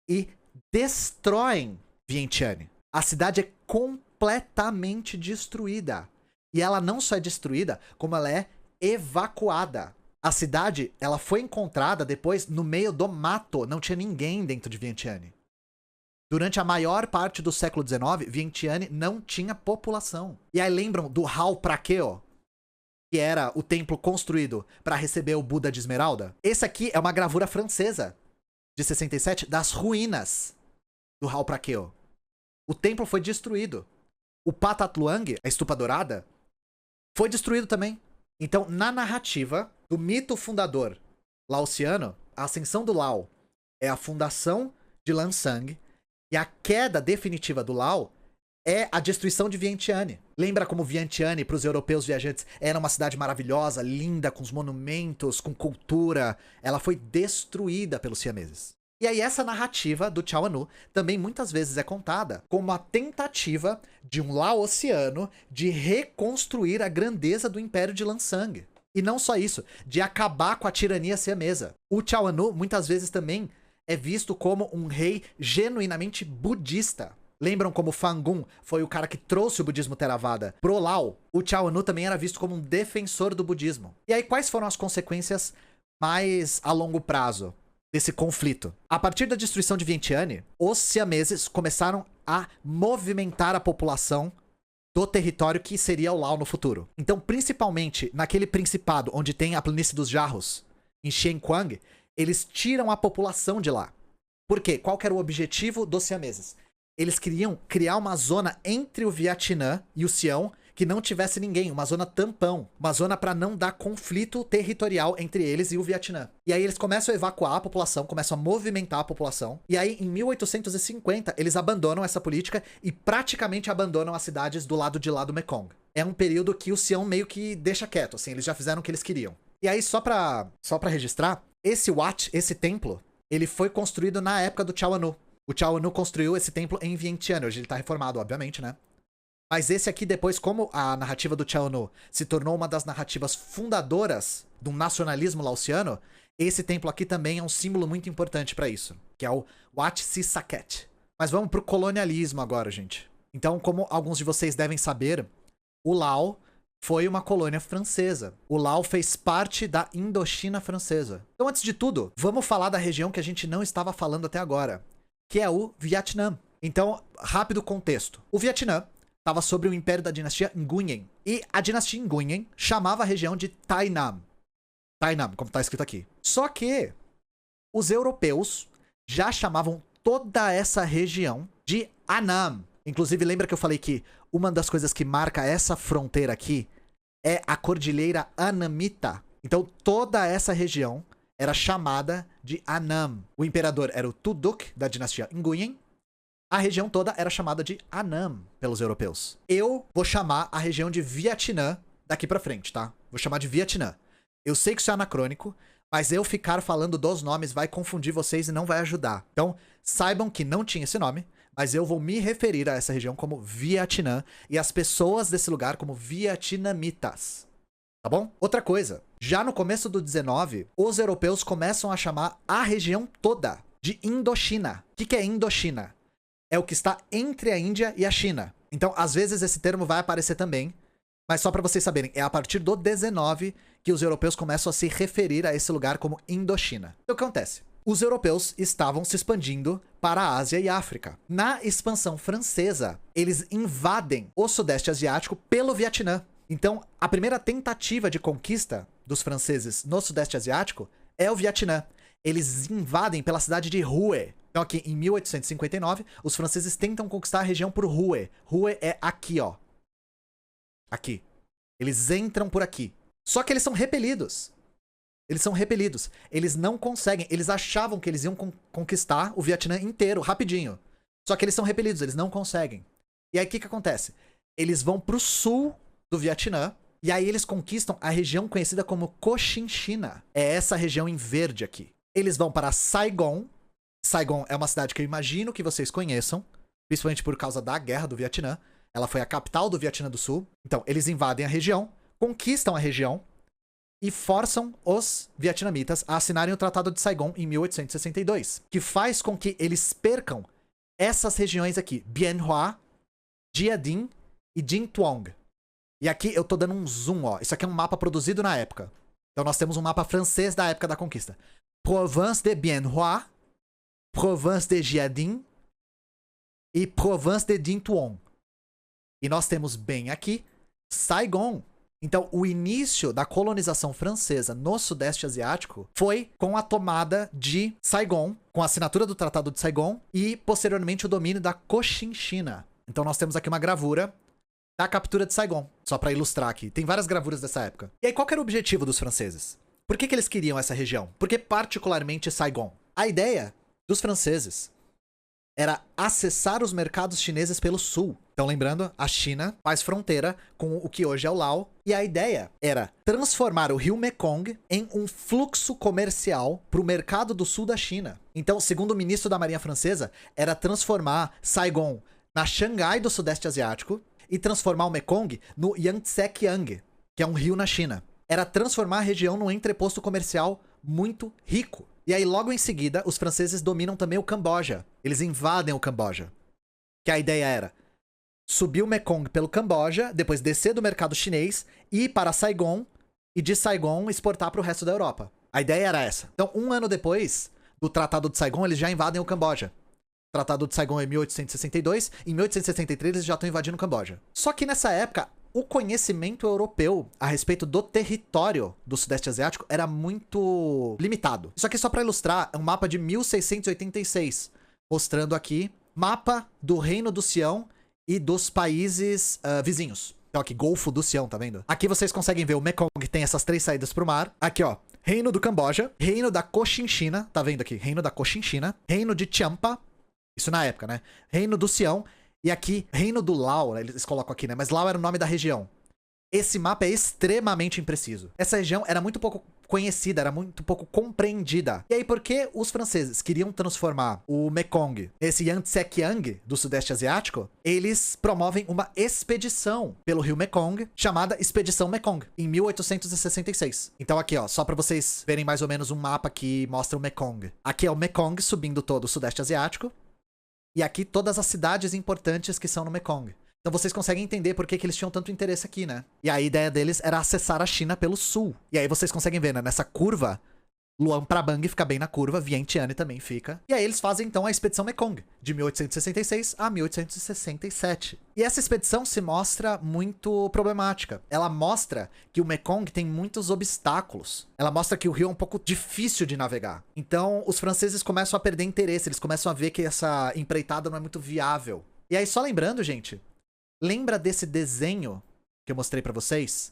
e destroem Vientiane. A cidade é completamente destruída. E ela não só é destruída, como ela é evacuada. A cidade, ela foi encontrada depois no meio do mato. Não tinha ninguém dentro de Vientiane. Durante a maior parte do século XIX, Vientiane não tinha população. E aí lembram do Hal Prakeo? Que era o templo construído para receber o Buda de Esmeralda? Esse aqui é uma gravura francesa, de 67, das ruínas do Hal Prakeo. O templo foi destruído. O Pathat Luang, a estupa dourada, foi destruído também. Então, na narrativa do mito fundador laosiano, a ascensão do Lao é a fundação de Lansang e a queda definitiva do Lao é a destruição de Vientiane. Lembra como Vientiane, para os europeus viajantes, era uma cidade maravilhosa, linda, com os monumentos, com cultura? Ela foi destruída pelos siameses. E aí essa narrativa do Chao Anu também muitas vezes é contada como uma tentativa de um laosiano de reconstruir a grandeza do Império de Lansang. E não só isso, de acabar com a tirania siamesa. O Chao Anu muitas vezes também é visto como um rei genuinamente budista. Lembram como Fangun foi o cara que trouxe o budismo Theravada pro Lao? O Chao Anu também era visto como um defensor do budismo. E aí quais foram as consequências mais a longo prazo desse conflito? A partir da destruição de Vientiane, os siameses começaram a movimentar a população do território que seria o Lao no futuro. Então, principalmente naquele principado onde tem a planície dos Jarros, em Xianquang, eles tiram a população de lá. Por quê? Qual que era o objetivo dos siameses? Eles queriam criar uma zona entre o Vietnã e o Sião que não tivesse ninguém, uma zona tampão, uma zona para não dar conflito territorial entre eles e o Vietnã. E aí eles começam a evacuar a população, começam a movimentar a população, e aí em 1850 eles abandonam essa política e praticamente abandonam as cidades do lado de lá do Mekong. É um período que o Sião meio que deixa quieto, assim, eles já fizeram o que eles queriam. E aí só pra registrar, esse Wat, esse templo, ele foi construído na época do Chao Anu. O Chao Anu construiu esse templo em Vientiane. Hoje ele tá reformado, obviamente, né? Mas esse aqui depois, como a narrativa do Chao Anu se tornou uma das narrativas fundadoras do nacionalismo laosiano, esse templo aqui também é um símbolo muito importante pra isso, que é o Wat Si Saket. Mas vamos pro colonialismo agora, gente. Então, como alguns de vocês devem saber, o Lao foi uma colônia francesa. O Lao fez parte da Indochina francesa. Então, antes de tudo, vamos falar da região que a gente não estava falando até agora, que é o Vietnã. Então, rápido contexto. O Vietnã estava sobre o império da dinastia Nguyen. E a dinastia Nguyen chamava a região de Thainam. Thainam, como está escrito aqui. Só que os europeus já chamavam toda essa região de Annam. Inclusive, lembra que eu falei que uma das coisas que marca essa fronteira aqui é a Cordilheira Annamita. Então, toda essa região era chamada de Annam. O imperador era o Tuduk, da dinastia Nguyen. A região toda era chamada de Annam pelos europeus. Eu vou chamar a região de Vietnã daqui pra frente, tá? Vou chamar de Vietnã. Eu sei que isso é anacrônico, mas eu ficar falando dos nomes vai confundir vocês e não vai ajudar. Então, saibam que não tinha esse nome, mas eu vou me referir a essa região como Vietnã e as pessoas desse lugar como vietnamitas. Tá bom? Outra coisa, já no começo do 19, os europeus começam a chamar a região toda de Indochina. O que é Indochina? É o que está entre a Índia e a China. Então, às vezes esse termo vai aparecer também, mas só para vocês saberem, é a partir do 19 que os europeus começam a se referir a esse lugar como Indochina. Então, o que acontece? Os europeus estavam se expandindo para a Ásia e África. Na expansão francesa, eles invadem o Sudeste Asiático pelo Vietnã. Então, a primeira tentativa de conquista dos franceses no Sudeste Asiático é o Vietnã. Eles invadem pela cidade de Hue. Então, aqui em 1859, os franceses tentam conquistar a região por Hue. Hue é aqui, ó. Aqui. Eles entram por aqui. Só que eles são repelidos. Eles são repelidos. Eles não conseguem. Eles achavam que eles iam conquistar o Vietnã inteiro, rapidinho. Só que eles são repelidos, eles não conseguem. E aí, o que acontece? Eles vão pro sul do Vietnã, e aí eles conquistam a região conhecida como Cochinchina. É essa região em verde aqui. Eles vão para Saigon. Saigon é uma cidade que eu imagino que vocês conheçam, principalmente por causa da guerra do Vietnã. Ela foi a capital do Vietnã do Sul. Então, eles invadem a região, conquistam a região e forçam os vietnamitas a assinarem o Tratado de Saigon em 1862, que faz com que eles percam essas regiões aqui, Bien Hoa, Gia Dinh e Dinh Tuong. E aqui eu tô dando um zoom, ó. Isso aqui é um mapa produzido na época. Então nós temos um mapa francês da época da conquista. Province de Bien-Roi, Province de Jiading e Province de Dintuong. E nós temos bem aqui Saigon. Então, o início da colonização francesa no Sudeste Asiático foi com a tomada de Saigon, com a assinatura do Tratado de Saigon e, posteriormente, o domínio da Cochinchina. Então, nós temos aqui uma gravura da captura de Saigon, só para ilustrar aqui. Tem várias gravuras dessa época. E aí, qual que era o objetivo dos franceses? Por que eles queriam essa região? Por que particularmente Saigon? A ideia dos franceses era acessar os mercados chineses pelo sul. Então, lembrando, a China faz fronteira com o que hoje é o Laos. E a ideia era transformar o rio Mekong em um fluxo comercial para o mercado do sul da China. Então, segundo o ministro da Marinha Francesa, era transformar Saigon na Xangai do Sudeste Asiático e transformar o Mekong no Yangtze-Kiang, que é um rio na China. Era transformar a região num entreposto comercial muito rico. E aí, logo em seguida, os franceses dominam também o Camboja. Eles invadem o Camboja. Que a ideia era subir o Mekong pelo Camboja, depois descer do mercado chinês, ir para Saigon e de Saigon exportar para o resto da Europa. A ideia era essa. Então, um ano depois do Tratado de Saigon, eles já invadem o Camboja. O Tratado de Saigon é 1862, em 1863 eles já estão invadindo o Camboja. Só que nessa época, o conhecimento europeu a respeito do território do Sudeste Asiático era muito limitado. Isso aqui, só para ilustrar, é um mapa de 1686, mostrando aqui mapa do Reino do Sião e dos países vizinhos. Então aqui, Golfo do Sião, tá vendo? Aqui vocês conseguem ver o Mekong tem essas 3 saídas pro mar. Aqui, ó, Reino do Camboja, Reino da Cochinchina, tá vendo aqui? Reino da Cochinchina, Reino de Champa, isso na época, né? Reino do Sião. E aqui, Reino do Lao, né? Eles colocam aqui, né? Mas Lao era o nome da região. Esse mapa é extremamente impreciso. Essa região era muito pouco conhecida, era muito pouco compreendida. E aí, por que os franceses queriam transformar o Mekong nesse Yangtze-Kiang do Sudeste Asiático? Eles promovem uma expedição pelo rio Mekong, chamada Expedição Mekong, em 1866. Então aqui, ó, só pra vocês verem mais ou menos um mapa que mostra o Mekong. Aqui é o Mekong subindo todo o Sudeste Asiático. E aqui todas as cidades importantes que são no Mekong. Então vocês conseguem entender por que eles tinham tanto interesse aqui, né? E a ideia deles era acessar a China pelo sul. E aí vocês conseguem ver, né? Nessa curva, Luang Prabang fica bem na curva, Vientiane também fica. E aí eles fazem então a Expedição Mekong, de 1866 a 1867. E essa expedição se mostra muito problemática. Ela mostra que o Mekong tem muitos obstáculos. Ela mostra que o rio é um pouco difícil de navegar. Então os franceses começam a perder interesse, eles começam a ver que essa empreitada não é muito viável. E aí, só lembrando, gente, lembra desse desenho que eu mostrei pra vocês?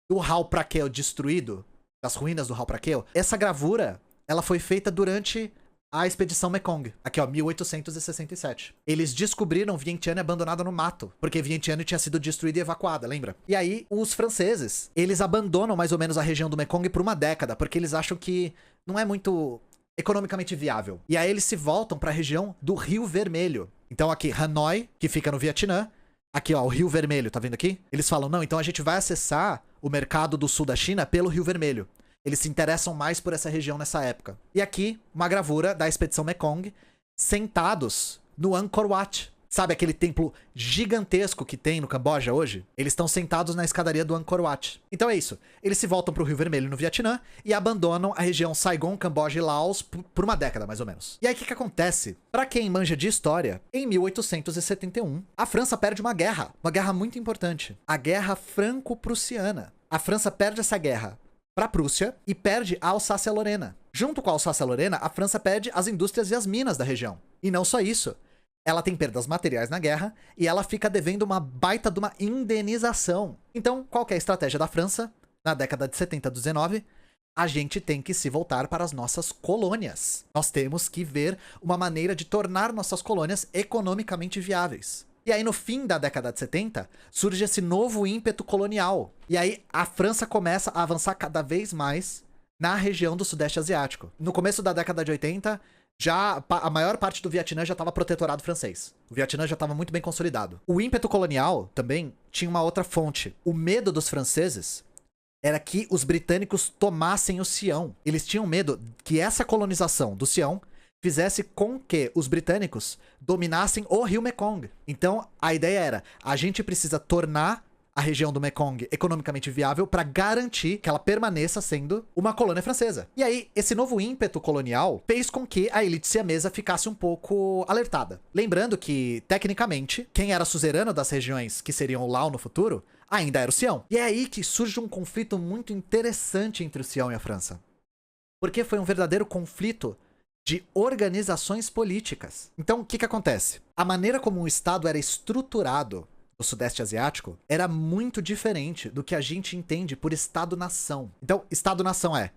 Do Hao Praquel destruído? Das ruínas do Hao Praquel? Essa gravura, ela foi feita durante a Expedição Mekong. Aqui, ó, 1867. Eles descobriram Vientiane abandonada no mato, porque Vientiane tinha sido destruída e evacuada, lembra? E aí, os franceses, eles abandonam mais ou menos a região do Mekong por uma década, porque eles acham que não é muito economicamente viável. E aí eles se voltam pra região do Rio Vermelho. Então aqui, Hanoi, que fica no Vietnã. Aqui, ó, o Rio Vermelho, tá vendo aqui? Eles falam, não, então a gente vai acessar o mercado do sul da China pelo Rio Vermelho. Eles se interessam mais por essa região nessa época. E aqui, uma gravura da Expedição Mekong, sentados no Angkor Wat. Sabe aquele templo gigantesco que tem no Camboja hoje? Eles estão sentados na escadaria do Angkor Wat. Então é isso. Eles se voltam pro Rio Vermelho no Vietnã e abandonam a região Saigon, Camboja e Laos por uma década, mais ou menos. E aí o que acontece? Pra quem manja de história, em 1871, a França perde uma guerra muito importante. A Guerra Franco-Prussiana. A França perde essa guerra pra Prússia e perde a Alsácia-Lorena. Junto com a Alsácia-Lorena, a França perde as indústrias e as minas da região. E não só isso. Ela tem perdas materiais na guerra e ela fica devendo uma baita de uma indenização. Então, qual que é a estratégia da França? Na década de 70 do 19, a gente tem que se voltar para as nossas colônias. Nós temos que ver uma maneira de tornar nossas colônias economicamente viáveis. E aí, no fim da década de 70, surge esse novo ímpeto colonial. E aí, a França começa a avançar cada vez mais na região do Sudeste Asiático. No começo da década de 80... já a maior parte do Vietnã já estava protetorado francês. O Vietnã já estava muito bem consolidado. O ímpeto colonial também tinha uma outra fonte. O medo dos franceses era que os britânicos tomassem o Sião. Eles tinham medo que essa colonização do Sião fizesse com que os britânicos dominassem o rio Mekong. Então, a ideia era, a gente precisa tornar a região do Mekong economicamente viável para garantir que ela permaneça sendo uma colônia francesa. E aí, esse novo ímpeto colonial fez com que a elite siamesa ficasse um pouco alertada. Lembrando que, tecnicamente, quem era suzerano das regiões que seriam o Lao no futuro ainda era o Sião. E é aí que surge um conflito muito interessante entre o Sião e a França. Porque foi um verdadeiro conflito de organizações políticas. Então, o que acontece? A maneira como o Estado era estruturado no Sudeste Asiático era muito diferente do que a gente entende por Estado-nação. Então, Estado-nação é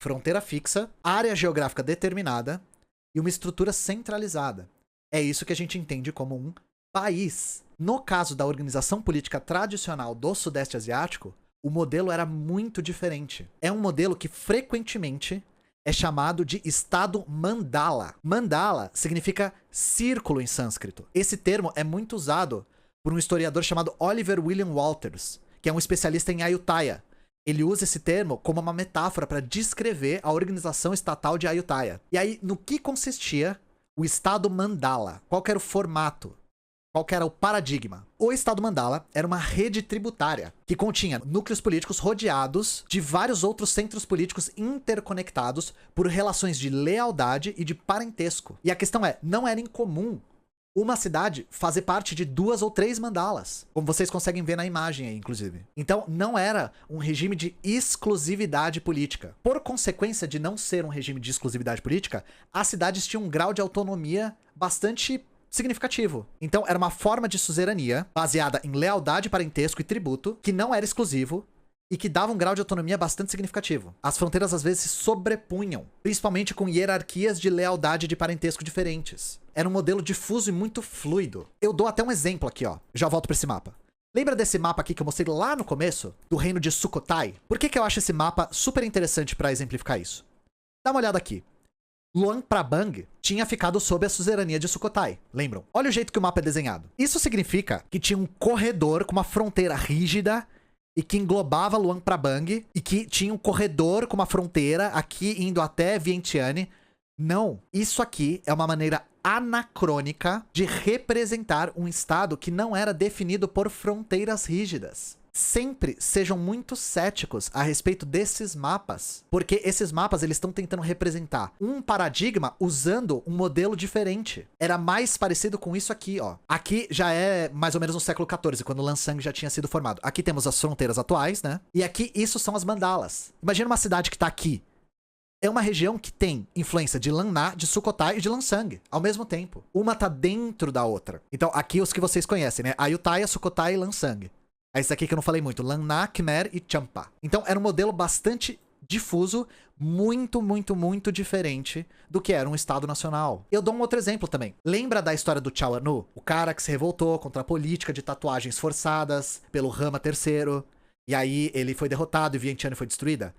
fronteira fixa, área geográfica determinada e uma estrutura centralizada. É isso que a gente entende como um país. No caso da organização política tradicional do Sudeste Asiático, o modelo era muito diferente. É um modelo que frequentemente é chamado de Estado Mandala. Mandala significa círculo em sânscrito. Esse termo é muito usado por um historiador chamado Oliver William Walters, que é um especialista em Ayutthaya. Ele usa esse termo como uma metáfora para descrever a organização estatal de Ayutthaya. E aí, no que consistia o Estado Mandala? Qual que era o formato? Qual que era o paradigma? O Estado Mandala era uma rede tributária que continha núcleos políticos rodeados de vários outros centros políticos interconectados por relações de lealdade e de parentesco. E a questão é, não era incomum uma cidade fazer parte de 2 ou 3 mandalas, como vocês conseguem ver na imagem aí, inclusive. Então, não era um regime de exclusividade política. Por consequência de não ser um regime de exclusividade política, as cidades tinham um grau de autonomia bastante significativo. Então, era uma forma de suzerania baseada em lealdade, parentesco e tributo, que não era exclusivo e que dava um grau de autonomia bastante significativo. As fronteiras às vezes se sobrepunham, principalmente com hierarquias de lealdade e de parentesco diferentes. Era um modelo difuso e muito fluido. Eu dou até um exemplo aqui, ó. Já volto pra esse mapa. Lembra desse mapa aqui que eu mostrei lá no começo? Do reino de Sukhothai? Por que eu acho esse mapa super interessante pra exemplificar isso? Dá uma olhada aqui. Luang Prabang tinha ficado sob a suzerania de Sukhothai, lembram? Olha o jeito que o mapa é desenhado. Isso significa que tinha um corredor com uma fronteira rígida e que englobava Luang Prabang e que tinha um corredor com uma fronteira aqui indo até Vientiane. Não, isso aqui é uma maneira anacrônica de representar um estado que não era definido por fronteiras rígidas. Sempre sejam muito céticos a respeito desses mapas, porque esses mapas eles estão tentando representar um paradigma usando um modelo diferente. Era mais parecido com isso aqui, ó. Aqui já é mais ou menos no século XIV, quando Lansang já tinha sido formado. Aqui temos as fronteiras atuais, né? E aqui isso são as mandalas. Imagina uma cidade que tá aqui. É uma região que tem influência de Lan Na, de Sukhothai e de Lansang ao mesmo tempo. Uma tá dentro da outra. Então aqui os que vocês conhecem, né? Ayutthaya, Sukhothai e Lansang. É esse aqui que eu não falei muito, Lan Na, Khmer e Champa. Então era um modelo bastante difuso, muito, muito, muito diferente do que era um Estado nacional. Eu dou um outro exemplo também. Lembra da história do Chao Anu? O cara que se revoltou contra a política de tatuagens forçadas pelo Rama III. E aí ele foi derrotado e Vientiane foi destruída?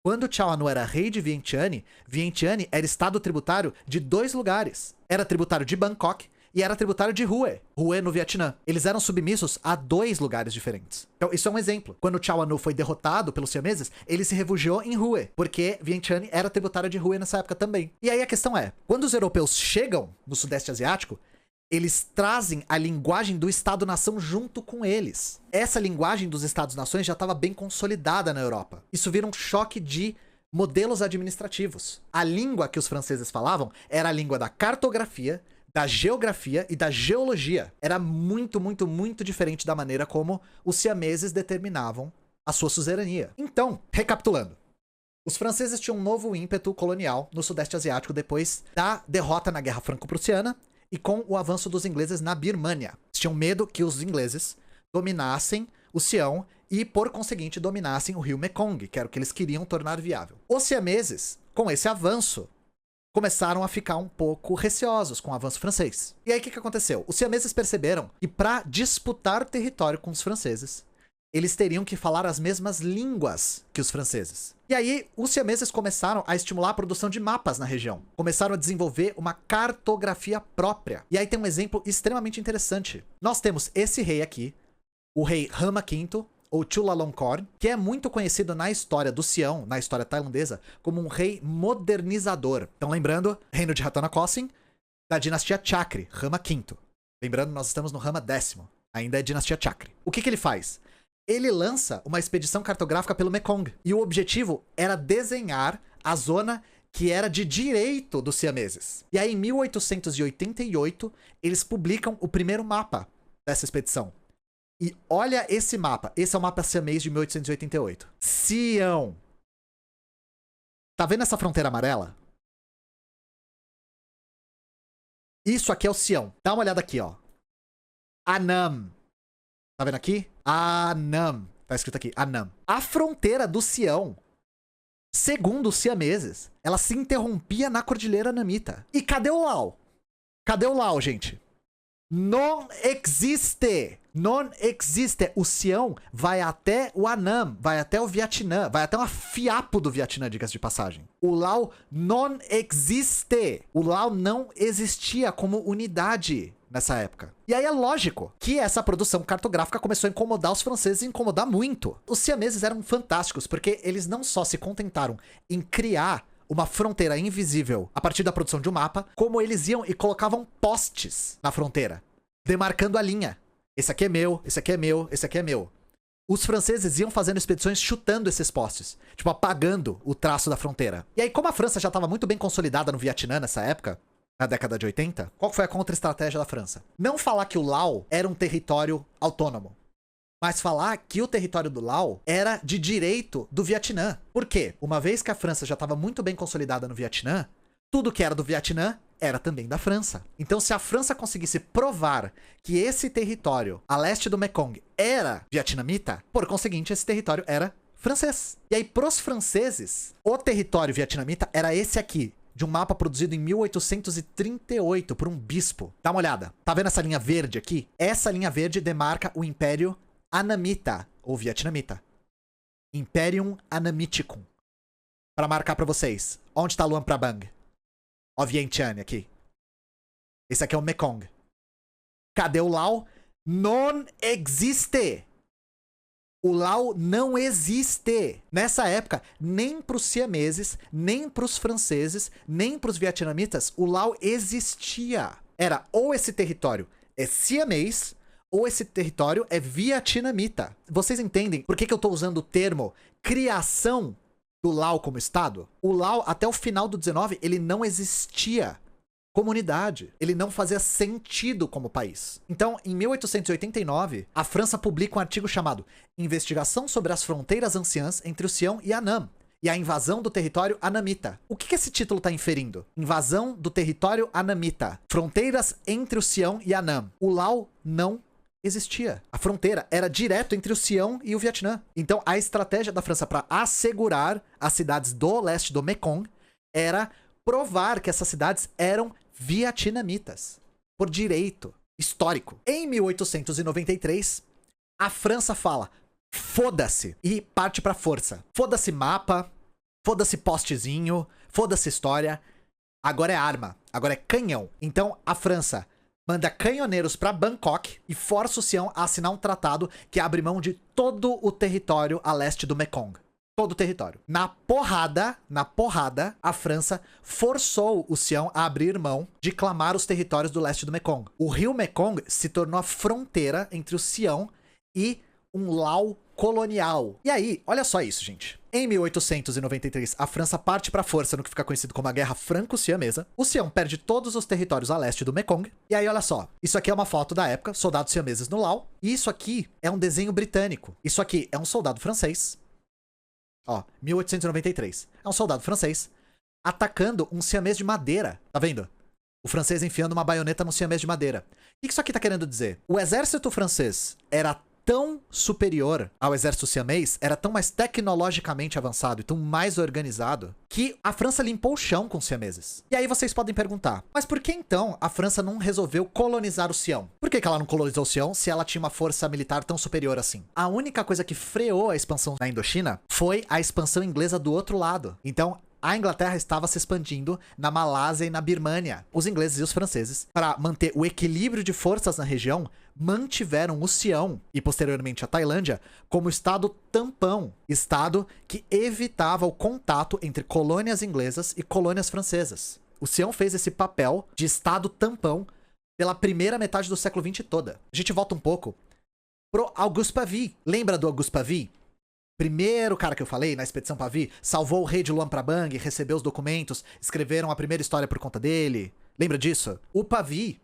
Quando Chao Anu era rei de Vientiane, Vientiane era estado tributário de 2 lugares. Era tributário de Bangkok e era tributário de Hue, Hue no Vietnã. Eles eram submissos a 2 lugares diferentes. Então, isso é um exemplo. Quando Chao Anu foi derrotado pelos siameses, ele se refugiou em Hue, porque Vientiane era tributário de Hue nessa época também. E aí a questão é, quando os europeus chegam no Sudeste Asiático, eles trazem a linguagem do Estado-nação junto com eles. Essa linguagem dos Estados-nações já estava bem consolidada na Europa. Isso vira um choque de modelos administrativos. A língua que os franceses falavam era a língua da cartografia, da geografia e da geologia. Era muito, muito, muito diferente da maneira como os siameses determinavam a sua suzerania. Então, recapitulando. Os franceses tinham um novo ímpeto colonial no Sudeste Asiático depois da derrota na Guerra Franco-Prussiana e com o avanço dos ingleses na Birmânia. Eles tinham medo que os ingleses dominassem o Sião e, por conseguinte, dominassem o rio Mekong, que era o que eles queriam tornar viável. Os siameses, com esse avanço, começaram a ficar um pouco receosos com o avanço francês. E aí o que aconteceu? Os siameses perceberam que para disputar território com os franceses, eles teriam que falar as mesmas línguas que os franceses. E aí, os siameses começaram a estimular a produção de mapas na região. Começaram a desenvolver uma cartografia própria. E aí tem um exemplo extremamente interessante. Nós temos esse rei aqui, o rei Rama V, ou Chulalongkorn, que é muito conhecido na história do Sião, na história tailandesa, como um rei modernizador. Então, lembrando, reino de Rattanakosin, da dinastia Chakri, Rama V. Lembrando, nós estamos no Rama X, ainda é dinastia Chakri. O que ele faz? ele lança uma expedição cartográfica pelo Mekong. E o objetivo era desenhar a zona que era de direito dos siameses. E aí, em 1888, eles publicam o primeiro mapa dessa expedição. E olha esse mapa. Esse é o mapa siamês de 1888. Sião. Tá vendo essa fronteira amarela? Isso aqui é o Sião. Dá uma olhada aqui, ó. Annam. Tá vendo aqui? Annam. Tá escrito aqui, Annam. A fronteira do Sião, segundo os siameses, ela se interrompia na Cordilheira Anamita. E cadê o Laos? Cadê o Laos, gente? Não existe. Não existe. O Sião vai até o Annam, vai até o Vietnã, vai até uma fiapo do Vietnã, diga-se de passagem. O Laos não existe. O Laos não existia como unidade nessa época. E aí é lógico que essa produção cartográfica começou a incomodar os franceses e incomodar muito. Os siameses eram fantásticos, porque eles não só se contentaram em criar uma fronteira invisível a partir da produção de um mapa, como eles iam e colocavam postes na fronteira, demarcando a linha. Esse aqui é meu, esse aqui é meu, esse aqui é meu. Os franceses iam fazendo expedições chutando esses postes, tipo, apagando o traço da fronteira. E aí, como a França já estava muito bem consolidada no Vietnã nessa época, na década de 80, qual foi a contra-estratégia da França? Não falar que o Laos era um território autônomo, mas falar que o território do Laos era de direito do Vietnã. Por quê? Uma vez que a França já estava muito bem consolidada no Vietnã, tudo que era do Vietnã era também da França. Então, se a França conseguisse provar que esse território a leste do Mekong era vietnamita, por conseguinte, esse território era francês. E aí, pros franceses, o território vietnamita era esse aqui, de um mapa produzido em 1838 por um bispo. Dá uma olhada. Tá vendo essa linha verde aqui? Essa linha verde demarca o Império Annamita, ou vietnamita. Imperium Annamiticum. Pra marcar pra vocês. Onde tá Luang Prabang? Ó, Vientiane aqui. Esse aqui é o Mekong. Cadê o Laos? Não existe. O Laos não existe. Nessa época, nem pros siameses, nem pros franceses, nem pros vietnamitas, o Laos existia. Era ou esse território é siamês, ou esse território é vietnamita. Vocês entendem por que eu tô usando o termo criação do Laos como estado? O Laos, até o final do 19, ele não existia como unidade. Ele não fazia sentido como país. Então, em 1889, a França publica um artigo chamado Investigação sobre as Fronteiras Anciãs entre o Sião e Annam e a invasão do território Annamita. O que esse título está inferindo? Invasão do território Annamita. Fronteiras entre o Sião e Annam. O Laos não existia. A fronteira era direto entre o Sião e o Vietnã. Então, a estratégia da França para assegurar as cidades do leste do Mekong era provar que essas cidades eram vietnamitas, por direito histórico. Em 1893, a França fala, foda-se, e parte pra força. Foda-se mapa, foda-se postezinho, foda-se história, agora é arma, agora é canhão. Então, a França manda canhoneiros pra Bangkok e força o Sião a assinar um tratado que abre mão de todo o território a leste do Mekong. Todo o território. Na porrada, a França forçou o Sião a abrir mão de clamar os territórios do leste do Mekong. O rio Mekong se tornou a fronteira entre o Sião e um Laos colonial. E aí, olha só isso, gente. Em 1893, a França parte pra força no que fica conhecido como a Guerra Franco-Siamesa. O Sião perde todos os territórios a leste do Mekong. E aí, olha só. Isso aqui é uma foto da época, soldados siameses no Laos. E isso aqui é um desenho britânico. Isso aqui é um soldado francês. Ó, 1893. É um soldado francês atacando um siamês de madeira. Tá vendo? O francês enfiando uma baioneta no siamês de madeira. O que isso aqui tá querendo dizer? O exército francês era tão superior ao exército siamês, era tão mais tecnologicamente avançado e tão mais organizado, que a França limpou o chão com os siameses. E aí vocês podem perguntar, mas por que então a França não resolveu colonizar o Sião? Por que ela não colonizou o Sião se ela tinha uma força militar tão superior assim? A única coisa que freou a expansão na Indochina foi a expansão inglesa do outro lado. Então, a Inglaterra estava se expandindo na Malásia e na Birmânia. Os ingleses e os franceses, para manter o equilíbrio de forças na região, mantiveram o Sião e posteriormente a Tailândia como estado tampão, estado que evitava o contato entre colônias inglesas e colônias francesas. O Sião fez esse papel de estado tampão pela primeira metade do século XX toda. A gente volta um pouco pro Auguste Pavie. Lembra do Auguste Pavie? Primeiro cara que eu falei na expedição Pavie, salvou o rei de Luang Prabang, recebeu os documentos, escreveram a primeira história por conta dele. Lembra disso? O Pavie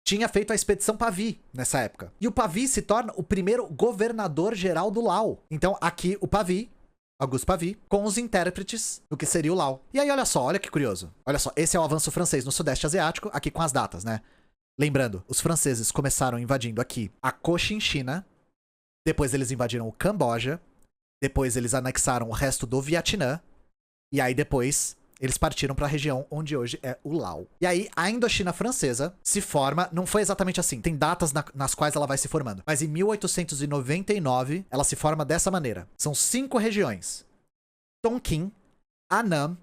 tinha feito a expedição Pavie nessa época. E o Pavie se torna o primeiro governador-geral do Laos. Então aqui o Pavie, Auguste Pavie, com os intérpretes do que seria o Laos. E aí olha só, olha que curioso. Olha só, esse é o avanço francês no Sudeste Asiático, aqui com as datas, né? Lembrando, os franceses começaram invadindo aqui a Cochinchina, depois eles invadiram o Camboja, depois eles anexaram o resto do Vietnã, e aí depois eles partiram para a região onde hoje é o Laos. E aí a Indochina francesa se forma, não foi exatamente assim, tem datas nas quais ela vai se formando, mas em 1899 ela se forma dessa maneira. São 5 regiões: Tonkin, Annam,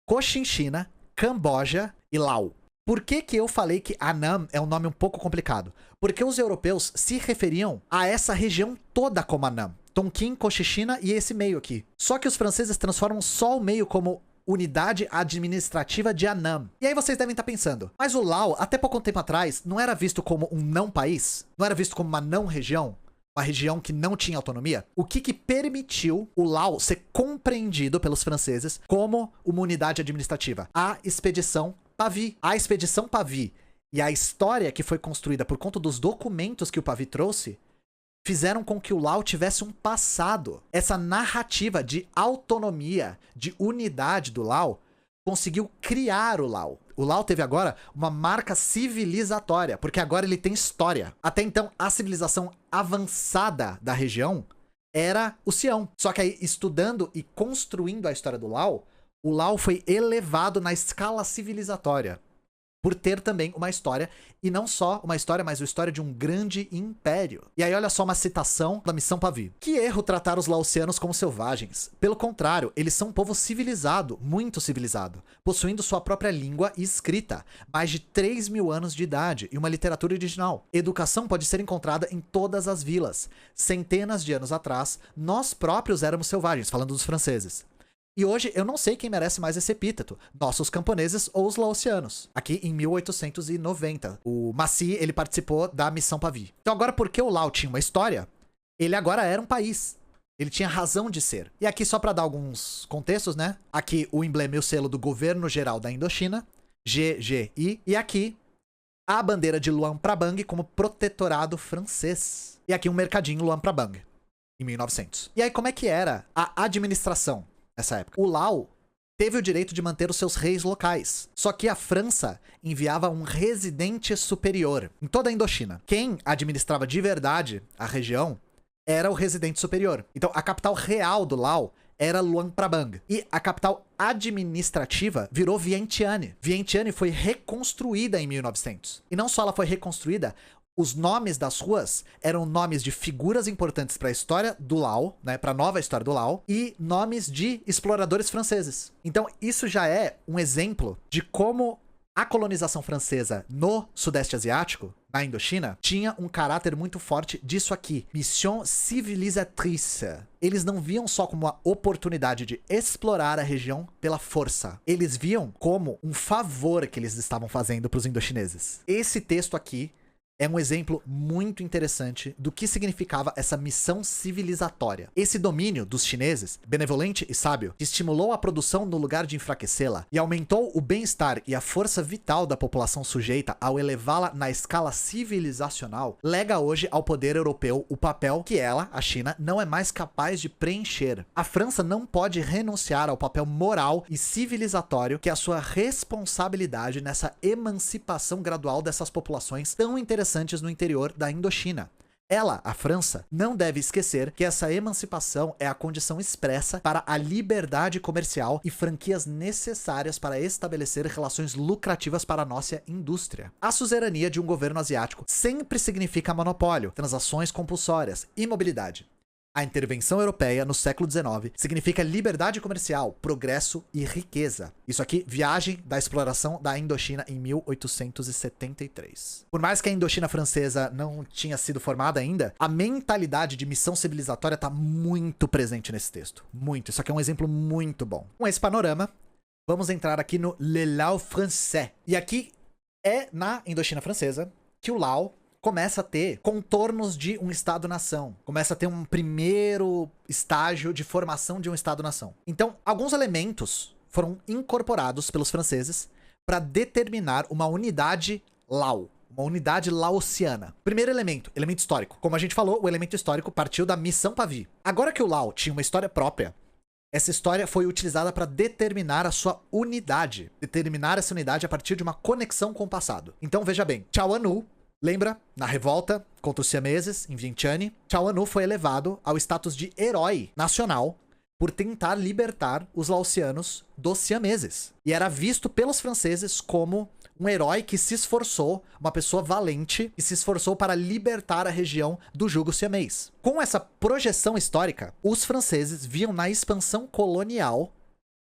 Cochinchina, Camboja e Laos. Por que que eu falei que Annam é um nome um pouco complicado? Porque os europeus se referiam a essa região toda como Annam. Tonkin, Cochinchina e esse meio aqui. Só que os franceses transformam só o meio como unidade administrativa de Annam. E aí vocês devem estar pensando, mas o Laos, até pouco tempo atrás, não era visto como um não país? Não era visto como uma não região? Uma região que não tinha autonomia? O que que permitiu o Laos ser compreendido pelos franceses como uma unidade administrativa? A expedição Pavie. A expedição Pavie e a história que foi construída por conta dos documentos que o Pavie trouxe fizeram com que o Laos tivesse um passado. Essa narrativa de autonomia, de unidade do Laos, conseguiu criar o Laos. O Laos teve agora uma marca civilizatória, porque agora ele tem história. Até então, a civilização avançada da região era o Sião. Só que aí, estudando e construindo a história do Laos, o Laos foi elevado na escala civilizatória, por ter também uma história, e não só uma história, mas a história de um grande império. E aí olha só uma citação da missão Pavie. Que erro tratar os laosianos como selvagens. Pelo contrário, eles são um povo civilizado, muito civilizado, possuindo sua própria língua e escrita, mais de 3.000 anos de idade e uma literatura original. Educação pode ser encontrada em todas as vilas. Centenas de anos atrás, nós próprios éramos selvagens, falando dos franceses. E hoje eu não sei quem merece mais esse epíteto, nossos camponeses ou os laosianos. Aqui em 1890, o Massy, ele participou da missão Pavie. Então agora, porque o Laos tinha uma história, ele agora era um país. Ele tinha razão de ser. E aqui só para dar alguns contextos, né? Aqui o emblema e o selo do Governo Geral da Indochina, GGI, e aqui a bandeira de Luang Prabang como protetorado francês. E aqui um mercadinho Luang Prabang, em 1900. E aí como é que era a administração nessa época? O Laos teve o direito de manter os seus reis locais. Só que a França enviava um residente superior em toda a Indochina. Quem administrava de verdade a região era o residente superior. Então a capital real do Laos era Luang Prabang. E a capital administrativa virou Vientiane. Vientiane foi reconstruída em 1900. E não só ela foi reconstruída, os nomes das ruas eram nomes de figuras importantes para a história do Laos, né, para a nova história do Laos, e nomes de exploradores franceses. Então isso já é um exemplo de como a colonização francesa no Sudeste Asiático, na Indochina, tinha um caráter muito forte disso aqui. Mission civilisatrice. Eles não viam só como uma oportunidade de explorar a região pela força. Eles viam como um favor que eles estavam fazendo para os indochineses. Esse texto aqui é um exemplo muito interessante do que significava essa missão civilizatória. Esse domínio dos chineses, benevolente e sábio, que estimulou a produção no lugar de enfraquecê-la e aumentou o bem-estar e a força vital da população sujeita ao elevá-la na escala civilizacional, lega hoje ao poder europeu o papel que ela, a China, não é mais capaz de preencher. A França não pode renunciar ao papel moral e civilizatório que é a sua responsabilidade nessa emancipação gradual dessas populações tão interessantes no interior da Indochina. Ela, a França, não deve esquecer que essa emancipação é a condição expressa para a liberdade comercial e franquias necessárias para estabelecer relações lucrativas para a nossa indústria. A suzerania de um governo asiático sempre significa monopólio, transações compulsórias, imobilidade. A intervenção europeia no século XIX significa liberdade comercial, progresso e riqueza. Isso aqui, Viagem da Exploração da Indochina em 1873. Por mais que a Indochina francesa não tinha sido formada ainda, a mentalidade de missão civilizatória está muito presente nesse texto. Muito. Isso aqui é um exemplo muito bom. Com esse panorama, vamos entrar aqui no Le Laos français. E aqui é na Indochina francesa que o Laos começa a ter contornos de um Estado-nação. Começa a ter um primeiro estágio de formação de um Estado-nação. Então, alguns elementos foram incorporados pelos franceses para determinar uma unidade Lao. Uma unidade laosiana. Primeiro elemento, elemento histórico. Como a gente falou, o elemento histórico partiu da Missão Pavie. Agora que o Lao tinha uma história própria, essa história foi utilizada para determinar a sua unidade. Determinar essa unidade a partir de uma conexão com o passado. Então veja bem, Chao Anu, lembra? Na revolta contra os siameses, em Vientiane, Chao Anu foi elevado ao status de herói nacional por tentar libertar os laosianos dos siameses. E era visto pelos franceses como um herói que se esforçou, uma pessoa valente, que se esforçou para libertar a região do jugo siamês. Com essa projeção histórica, os franceses viam na expansão colonial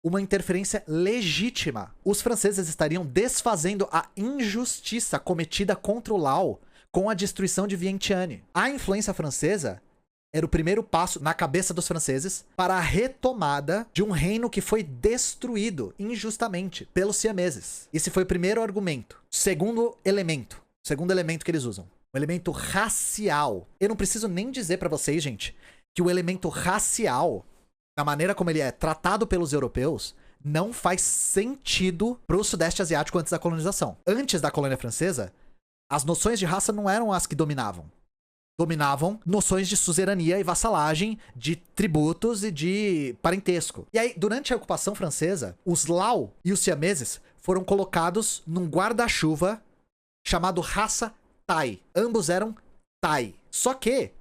uma interferência legítima. Os franceses estariam desfazendo a injustiça cometida contra o Lao com a destruição de Vientiane. A influência francesa era o primeiro passo na cabeça dos franceses para a retomada de um reino que foi destruído injustamente pelos siameses. Esse foi o primeiro argumento. Segundo elemento que eles usam, o elemento racial. Eu não preciso nem dizer para vocês, gente, que o elemento racial, da maneira como ele é tratado pelos europeus, não faz sentido para o Sudeste Asiático antes da colonização. Antes da colônia francesa, as noções de raça não eram as que dominavam. Dominavam noções de suzerania e vassalagem, de tributos e de parentesco. E aí, durante a ocupação francesa, os Lao e os siameses foram colocados num guarda-chuva chamado raça Thai. Ambos eram Thai. Só que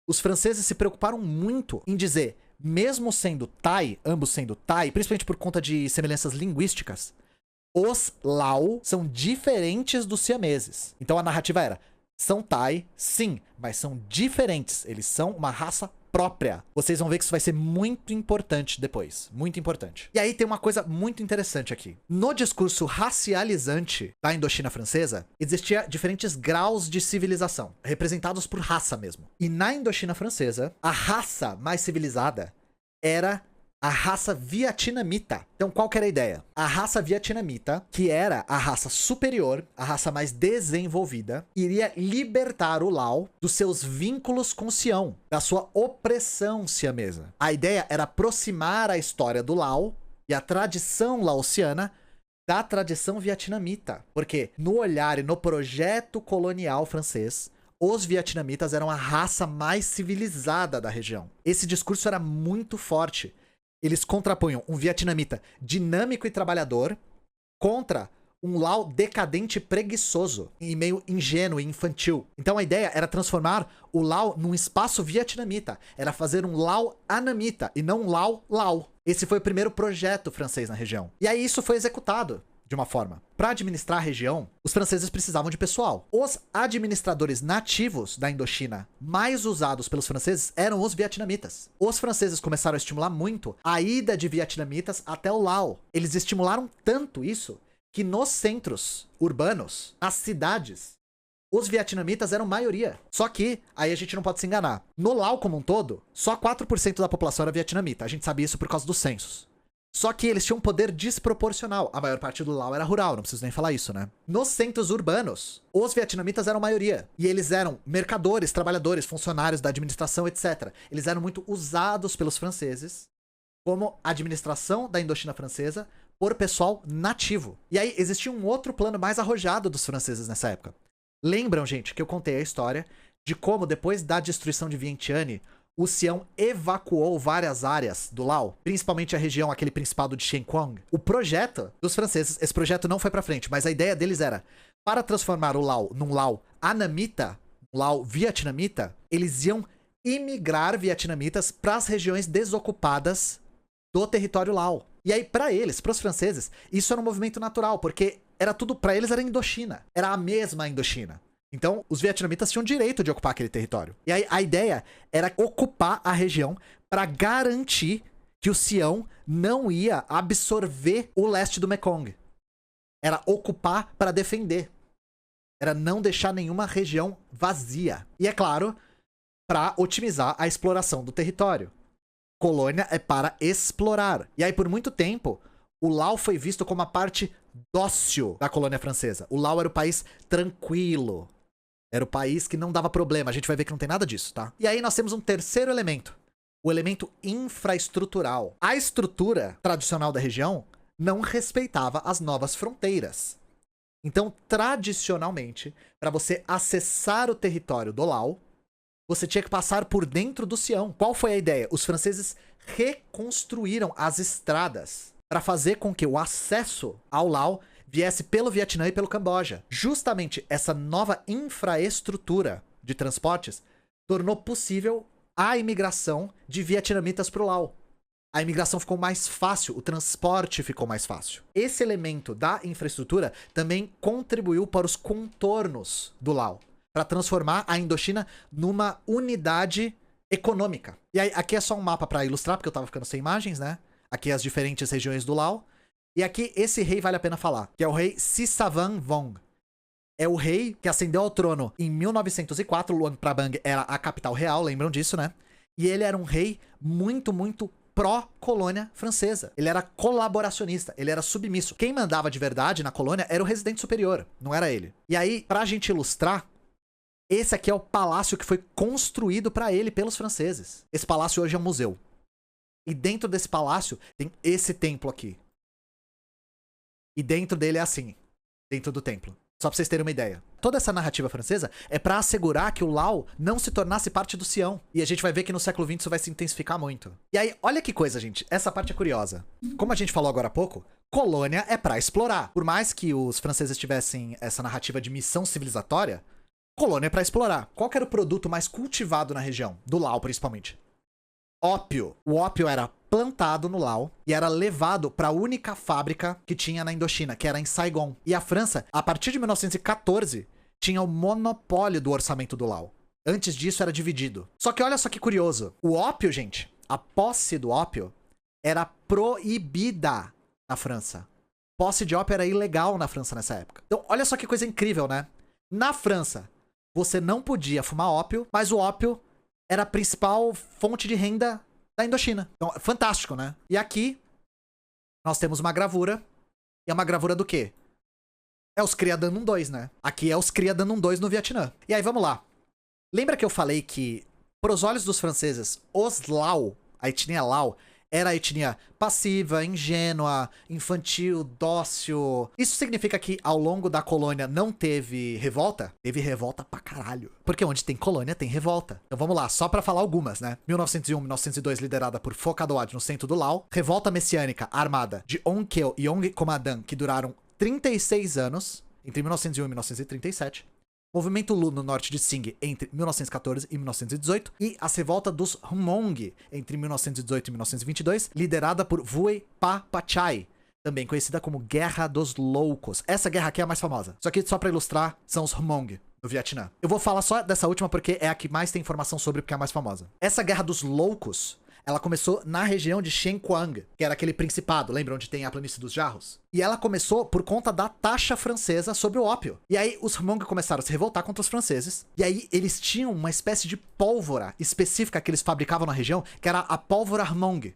os franceses se preocuparam muito em dizer, mesmo sendo Thai, ambos sendo Thai, principalmente por conta de semelhanças linguísticas, os Lao são diferentes dos siameses. Então a narrativa era, são Thai, sim, mas são diferentes. Eles são uma raça própria. Vocês vão ver que isso vai ser muito importante depois. Muito importante. E aí tem uma coisa muito interessante aqui. No discurso racializante da Indochina francesa, existia diferentes graus de civilização, representados por raça mesmo. E na Indochina francesa, a raça mais civilizada era a raça vietnamita. Então, qual que era a ideia? A raça vietnamita, que era a raça superior, a raça mais desenvolvida, iria libertar o Lao dos seus vínculos com Sião, da sua opressão siamesa. A ideia era aproximar a história do Lao e a tradição laosiana da tradição vietnamita. Porque no olhar e no projeto colonial francês, os vietnamitas eram a raça mais civilizada da região. Esse discurso era muito forte. Eles contrapunham um vietnamita dinâmico e trabalhador contra um Lao decadente e preguiçoso e meio ingênuo e infantil. Então a ideia era transformar o Lao num espaço vietnamita. Era fazer um Lao anamita e não um Lao Lao. Esse foi o primeiro projeto francês na região. E aí isso foi executado de uma forma. Para administrar a região, os franceses precisavam de pessoal. Os administradores nativos da Indochina mais usados pelos franceses eram os vietnamitas. Os franceses começaram a estimular muito a ida de vietnamitas até o Lao. Eles estimularam tanto isso que nos centros urbanos, nas cidades, os vietnamitas eram maioria. Só que, aí a gente não pode se enganar. No Lao como um todo, só 4% da população era vietnamita. A gente sabia isso por causa dos censos. Só que eles tinham um poder desproporcional. A maior parte do Lao era rural, não preciso nem falar isso, né? Nos centros urbanos, os vietnamitas eram maioria. E eles eram mercadores, trabalhadores, funcionários da administração, etc. Eles eram muito usados pelos franceses como administração da Indochina francesa por pessoal nativo. E aí existia um outro plano mais arrojado dos franceses nessa época. Lembram, gente, que eu contei a história de como depois da destruição de Vientiane, o Sião evacuou várias áreas do Lao, principalmente a região, aquele principado de Shenquang. O projeto dos franceses, esse projeto não foi pra frente, mas a ideia deles era, para transformar o Lao num Lao anamita, um Lao vietnamita, eles iam imigrar vietnamitas para as regiões desocupadas do território Lao. E aí, para eles, para os franceses, isso era um movimento natural, porque era tudo, para eles era Indochina, era a mesma Indochina. Então, os vietnamitas tinham direito de ocupar aquele território. E aí, a ideia era ocupar a região para garantir que o Sião não ia absorver o leste do Mekong. Era ocupar para defender. Era não deixar nenhuma região vazia. E é claro, para otimizar a exploração do território. Colônia é para explorar. E aí, por muito tempo, o Lao foi visto como a parte dócil da colônia francesa. O Lao era o país tranquilo. Era o país que não dava problema. A gente vai ver que não tem nada disso, tá? E aí nós temos um terceiro elemento. O elemento infraestrutural. A estrutura tradicional da região não respeitava as novas fronteiras. Então, tradicionalmente, para você acessar o território do Lao, você tinha que passar por dentro do Sião. Qual foi a ideia? Os franceses reconstruíram as estradas para fazer com que o acesso ao Lao viesse pelo Vietnã e pelo Camboja. Justamente essa nova infraestrutura de transportes tornou possível a imigração de vietnamitas para o Lao. A imigração ficou mais fácil, o transporte ficou mais fácil. Esse elemento da infraestrutura também contribuiu para os contornos do Lao, para transformar a Indochina numa unidade econômica. E aí, aqui é só um mapa para ilustrar, porque eu tava ficando sem imagens, né? Aqui as diferentes regiões do Lao. E aqui, esse rei vale a pena falar, que é o rei Sisavan-vong. É o rei que ascendeu ao trono em 1904, Luang Prabang era a capital real, lembram disso, né? E ele era um rei muito pró-colônia francesa. Ele era colaboracionista, ele era submisso. Quem mandava de verdade na colônia era o residente superior, não era ele. E aí, pra gente ilustrar, esse aqui é o palácio que foi construído pra ele pelos franceses. Esse palácio hoje é um museu. E dentro desse palácio tem esse templo aqui. E dentro dele é assim, dentro do templo. Só pra vocês terem uma ideia. Toda essa narrativa francesa é pra assegurar que o Lao não se tornasse parte do Sião. E a gente vai ver que no século XX isso vai se intensificar muito. E aí, olha que coisa, gente. Essa parte é curiosa. Como a gente falou agora há pouco, colônia é pra explorar. Por mais que os franceses tivessem essa narrativa de missão civilizatória, colônia é pra explorar. Qual que era o produto mais cultivado na região? Do Lao, principalmente. Ópio. O ópio era plantado no Lao e era levado para a única fábrica que tinha na Indochina, que era em Saigon. E a França, a partir de 1914, tinha o monopólio do orçamento do Lao. Antes disso era dividido. Só que olha só que curioso. O ópio, gente, a posse do ópio era proibida na França. Posse de ópio era ilegal na França nessa época. Então olha só que coisa incrível, né? Na França, você não podia fumar ópio, mas o ópio era a principal fonte de renda da Indochina. Então, fantástico, né? E aqui, nós temos uma gravura. E é uma gravura do quê? É os Cria dando um 2, né? Aqui é os Cria dando um 2 no Vietnã. E aí, vamos lá. Lembra que eu falei que, pros olhos dos franceses, os Lao, a etnia Lao, era a etnia passiva, ingênua, infantil, dócil. Isso significa que ao longo da colônia não teve revolta? Teve revolta pra caralho. Porque onde tem colônia tem revolta. Então vamos lá, só pra falar algumas, né? 1901, 1902, liderada por Pho Kadaot no centro do Lao. Revolta messiânica armada de Ong Keo e Ong Komadan, que duraram 36 anos, entre 1901 e 1937. Movimento Lu no norte de Sing entre 1914 e 1918 e a revolta dos Hmong entre 1918 e 1922, liderada por Vue Pa Pachai, também conhecida como Guerra dos Loucos. Essa guerra aqui é a mais famosa. Só que só pra ilustrar, são os Hmong do Vietnã. Eu vou falar só dessa última porque é a que mais tem informação sobre, porque é a mais famosa. Essa Guerra dos Loucos, ela começou na região de Shenquang, que era aquele principado, lembra onde tem a planície dos jarros? E ela começou por conta da taxa francesa sobre o ópio. E aí os Hmong começaram a se revoltar contra os franceses. E aí eles tinham uma espécie de pólvora específica que eles fabricavam na região, que era a pólvora Hmong.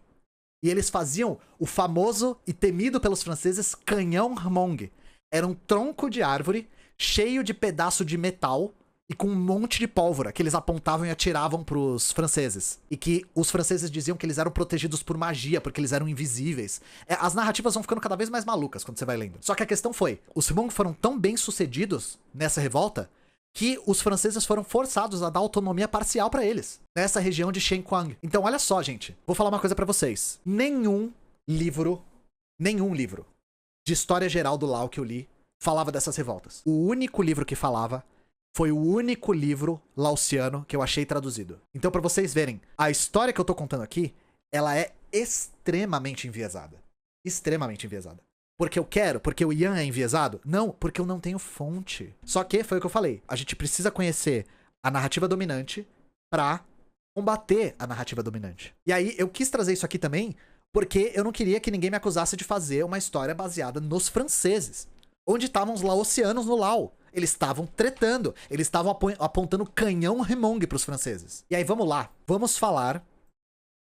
E eles faziam o famoso e temido pelos franceses canhão Hmong. Era um tronco de árvore cheio de pedaço de metal e com um monte de pólvora que eles apontavam e atiravam pros franceses. E que os franceses diziam que eles eram protegidos por magia, porque eles eram invisíveis. As narrativas vão ficando cada vez mais malucas quando você vai lendo. Só que a questão foi, os Hmong foram tão bem sucedidos nessa revolta que os franceses foram forçados a dar autonomia parcial pra eles, nessa região de Shenquang. Então olha só, gente, vou falar uma coisa pra vocês. Nenhum livro de história geral do Lao que eu li falava dessas revoltas. O único livro que falava foi o único livro laosiano que eu achei traduzido. Então, pra vocês verem, a história que eu tô contando aqui, ela é extremamente enviesada. Extremamente enviesada. Porque eu quero? Porque o Ian é enviesado? Não, porque eu não tenho fonte. Só que, foi o que eu falei, a gente precisa conhecer a narrativa dominante pra combater a narrativa dominante. E aí, eu quis trazer isso aqui também, porque eu não queria que ninguém me acusasse de fazer uma história baseada nos franceses. Onde estavam os laosianos no Lao? Eles estavam tretando, eles estavam apontando canhão Hmong pros franceses. E aí, vamos lá. Vamos falar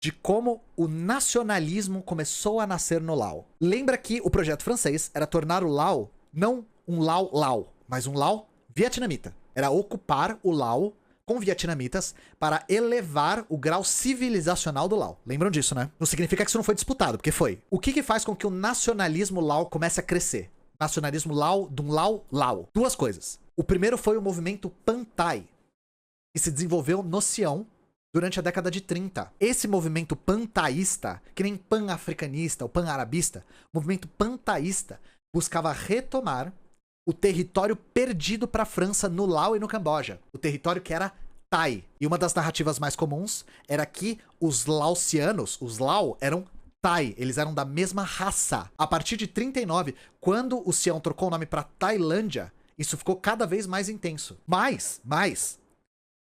de como o nacionalismo começou a nascer no Lao. Lembra que o projeto francês era tornar o Lao não um Lao, mas um Lao vietnamita. Era ocupar o Laos com vietnamitas para elevar o grau civilizacional do Laos. Lembram disso, né? Não significa que isso não foi disputado, porque foi. O que faz com que o nacionalismo Lao comece a crescer? Nacionalismo Lao, de um Lao. Duas coisas. O primeiro foi o movimento Pantai, que se desenvolveu no Sião durante a década de 30. Esse movimento pantaísta, que nem pan-africanista ou pan-arabista, o movimento pantaísta buscava retomar o território perdido para a França no Laos e no Camboja. O território que era Thai. E uma das narrativas mais comuns era que os laosianos, os Lao, eram Thai. Eles eram da mesma raça. A partir de 39, quando o Sião trocou o nome para Tailândia, isso ficou cada vez mais intenso. Mas,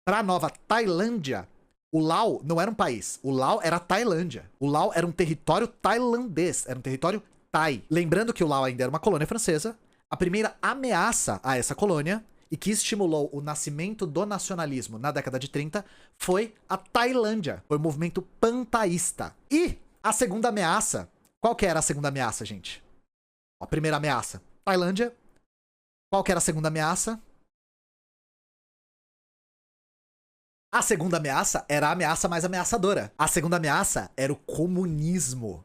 para a nova Tailândia, o Lao não era um país. O Lao era a Tailândia. O Lao era um território tailandês. Era um território Thai. Lembrando que o Lao ainda era uma colônia francesa. A primeira ameaça a essa colônia, e que estimulou o nascimento do nacionalismo na década de 30, foi a Tailândia. Foi o movimento pantaísta. E a segunda ameaça... Qual que era a segunda ameaça, gente? A primeira ameaça, Tailândia. Qual que era a segunda ameaça? A segunda ameaça era a ameaça mais ameaçadora. A segunda ameaça era o comunismo.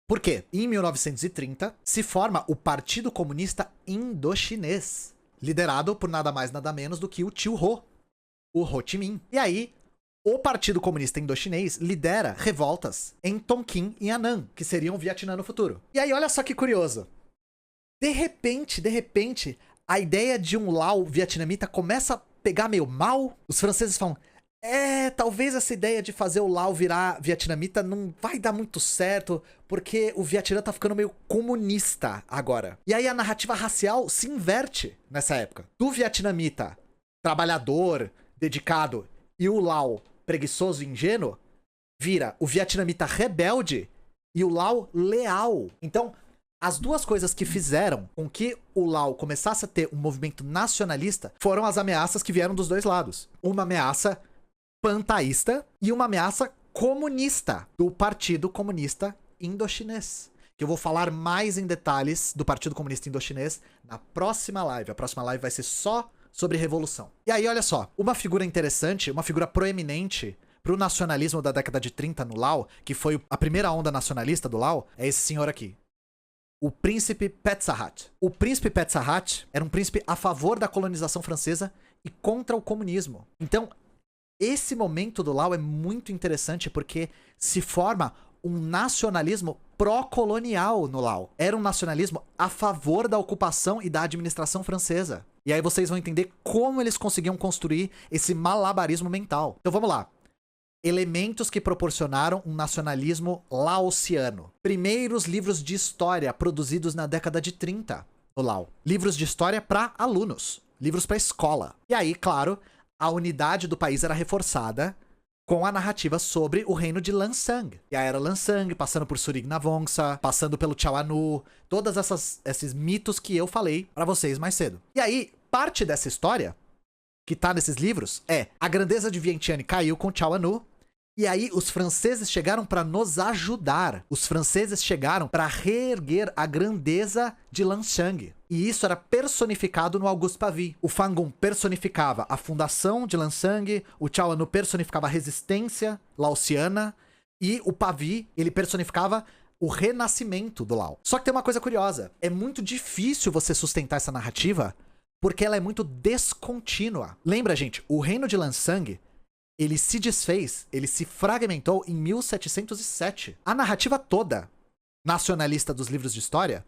Por quê? Em 1930, se forma o Partido Comunista Indochinês, liderado por nada mais nada menos do que o tio Ho, o Ho Chi Minh. E aí, o Partido Comunista Indochinês lidera revoltas em Tonkin e Annan, que seriam o Vietnã no futuro. E aí, olha só que curioso. De repente, a ideia de um Lao vietnamita começa a pegar meio mal. Os franceses falam... talvez essa ideia de fazer o Lao virar vietnamita não vai dar muito certo, porque o Vietnã tá ficando meio comunista agora. E aí a narrativa racial se inverte nessa época. Do vietnamita trabalhador, dedicado, e o Lao preguiçoso e ingênuo, vira o vietnamita rebelde e o Lao leal. Então, as duas coisas que fizeram com que o Lao começasse a ter um movimento nacionalista foram as ameaças que vieram dos dois lados. Uma ameaça pantaísta e uma ameaça comunista do Partido Comunista Indochinês. Que eu vou falar mais em detalhes do Partido Comunista Indochinês na próxima live. A próxima live vai ser só sobre revolução. E aí, olha só, uma figura interessante, uma figura proeminente pro nacionalismo da década de 30 no Lao, que foi a primeira onda nacionalista do Lao, é esse senhor aqui. O príncipe Petsahat. O príncipe Petsahat era um príncipe a favor da colonização francesa e contra o comunismo. Então, esse momento do Lao é muito interessante porque se forma um nacionalismo pró-colonial no Lao. Era um nacionalismo a favor da ocupação e da administração francesa. E aí vocês vão entender como eles conseguiam construir esse malabarismo mental. Então vamos lá. Elementos que proporcionaram um nacionalismo laosiano. Primeiros livros de história produzidos na década de 30 no Lao. Livros de história para alunos. Livros para escola. E aí, claro, a unidade do país era reforçada com a narrativa sobre o reino de Lansang. E a era Lansang, passando por Surig-Navongsa, passando pelo Chao Anu, todos esses mitos que eu falei pra vocês mais cedo. E aí, parte dessa história, que tá nesses livros, é a grandeza de Vientiane caiu com Chao Anu, e aí os franceses chegaram pra nos ajudar. Os franceses chegaram pra reerguer a grandeza de Lansang. E isso era personificado no Auguste Pavie. O Fangun personificava a fundação de Lansang, o Chao Anu personificava a resistência laosiana, e o Pavie, ele personificava o renascimento do Lao. Só que tem uma coisa curiosa. É muito difícil você sustentar essa narrativa, porque ela é muito descontínua. Lembra, gente, o reino de Lansang, ele se desfez, ele se fragmentou em 1707. A narrativa toda nacionalista dos livros de história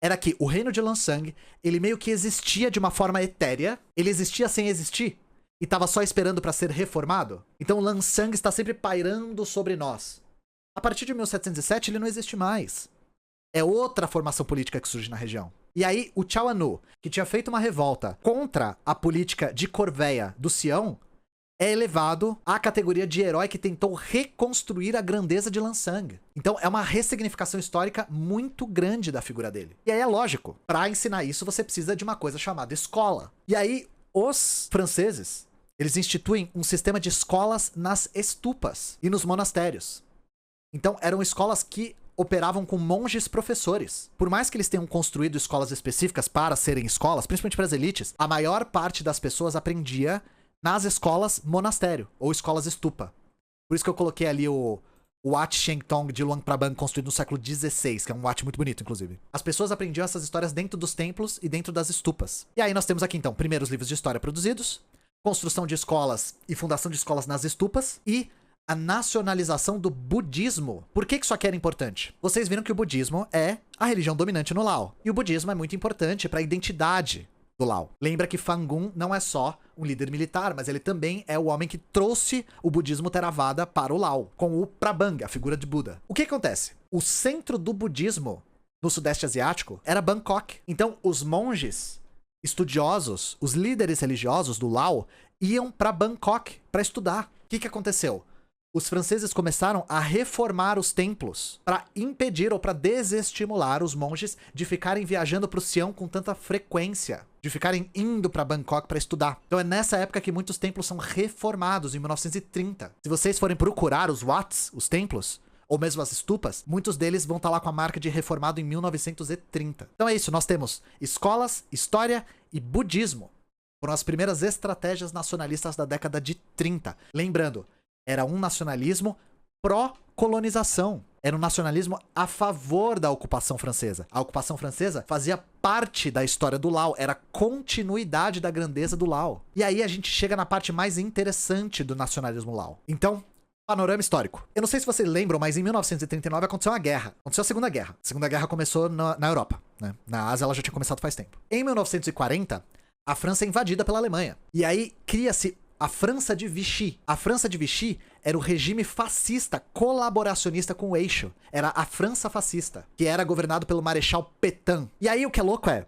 era que o reino de Lansang, ele meio que existia de uma forma etérea, ele existia sem existir, e tava só esperando para ser reformado. Então Lansang está sempre pairando sobre nós. A partir de 1707 ele não existe mais. É outra formação política que surge na região. E aí o Chao Anu, que tinha feito uma revolta contra a política de Corveia do Sião, é elevado à categoria de herói que tentou reconstruir a grandeza de Lansang. Então é uma ressignificação histórica muito grande da figura dele. E aí é lógico, para ensinar isso você precisa de uma coisa chamada escola. E aí os franceses, eles instituem um sistema de escolas nas estupas e nos monastérios. Então eram escolas que operavam com monges professores. Por mais que eles tenham construído escolas específicas para serem escolas, principalmente para as elites, a maior parte das pessoas aprendia nas escolas monastério, ou escolas estupa. Por isso que eu coloquei ali o Wat Cheng Tong de Luang Prabang, construído no século XVI, que é um Wat muito bonito, inclusive. As pessoas aprendiam essas histórias dentro dos templos e dentro das estupas. E aí nós temos aqui, então, primeiros livros de história produzidos, construção de escolas e fundação de escolas nas estupas, e a nacionalização do budismo. Por que isso aqui era importante? Vocês viram que o budismo é a religião dominante no Laos. E o budismo é muito importante para a identidade do Laos. Lembra que Fangun não é só um líder militar, mas ele também é o homem que trouxe o budismo Theravada para o Laos, com o Prabang, a figura de Buda. O que acontece? O centro do budismo no Sudeste Asiático era Bangkok. Então, os monges estudiosos, os líderes religiosos do Laos, iam para Bangkok para estudar. O que aconteceu? Os franceses começaram a reformar os templos para impedir ou para desestimular os monges de ficarem viajando para o Sião com tanta frequência, de ficarem indo para Bangkok para estudar. Então é nessa época que muitos templos são reformados, em 1930. Se vocês forem procurar os Wats, os templos, ou mesmo as estupas, muitos deles vão estar lá com a marca de reformado em 1930. Então é isso, nós temos escolas, história e budismo. Foram as primeiras estratégias nacionalistas da década de 30. Lembrando, era um nacionalismo pró-colonização. Era um nacionalismo a favor da ocupação francesa. A ocupação francesa fazia parte da história do Laos, era continuidade da grandeza do Laos. E aí a gente chega na parte mais interessante do nacionalismo Lao. Então, panorama histórico. Eu não sei se vocês lembram, mas em 1939 aconteceu uma guerra. Aconteceu a Segunda Guerra. A Segunda Guerra começou na Europa, né? Na Ásia ela já tinha começado faz tempo. Em 1940, a França é invadida pela Alemanha. E aí cria-se a França de Vichy. A França de Vichy era o regime fascista colaboracionista com o Eixo. Era a França fascista, que era governado pelo Marechal Pétain. E aí o que é louco é,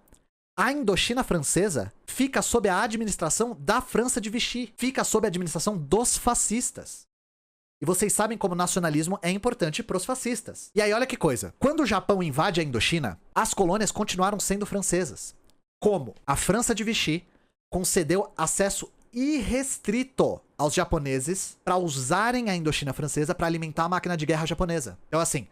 a Indochina francesa fica sob a administração da França de Vichy. Fica sob a administração dos fascistas. E vocês sabem como o nacionalismo é importante pros fascistas. E aí olha que coisa. Quando o Japão invade a Indochina, as colônias continuaram sendo francesas. Como? A França de Vichy concedeu acesso irrestrito aos japoneses para usarem a Indochina francesa para alimentar a máquina de guerra japonesa. Então assim,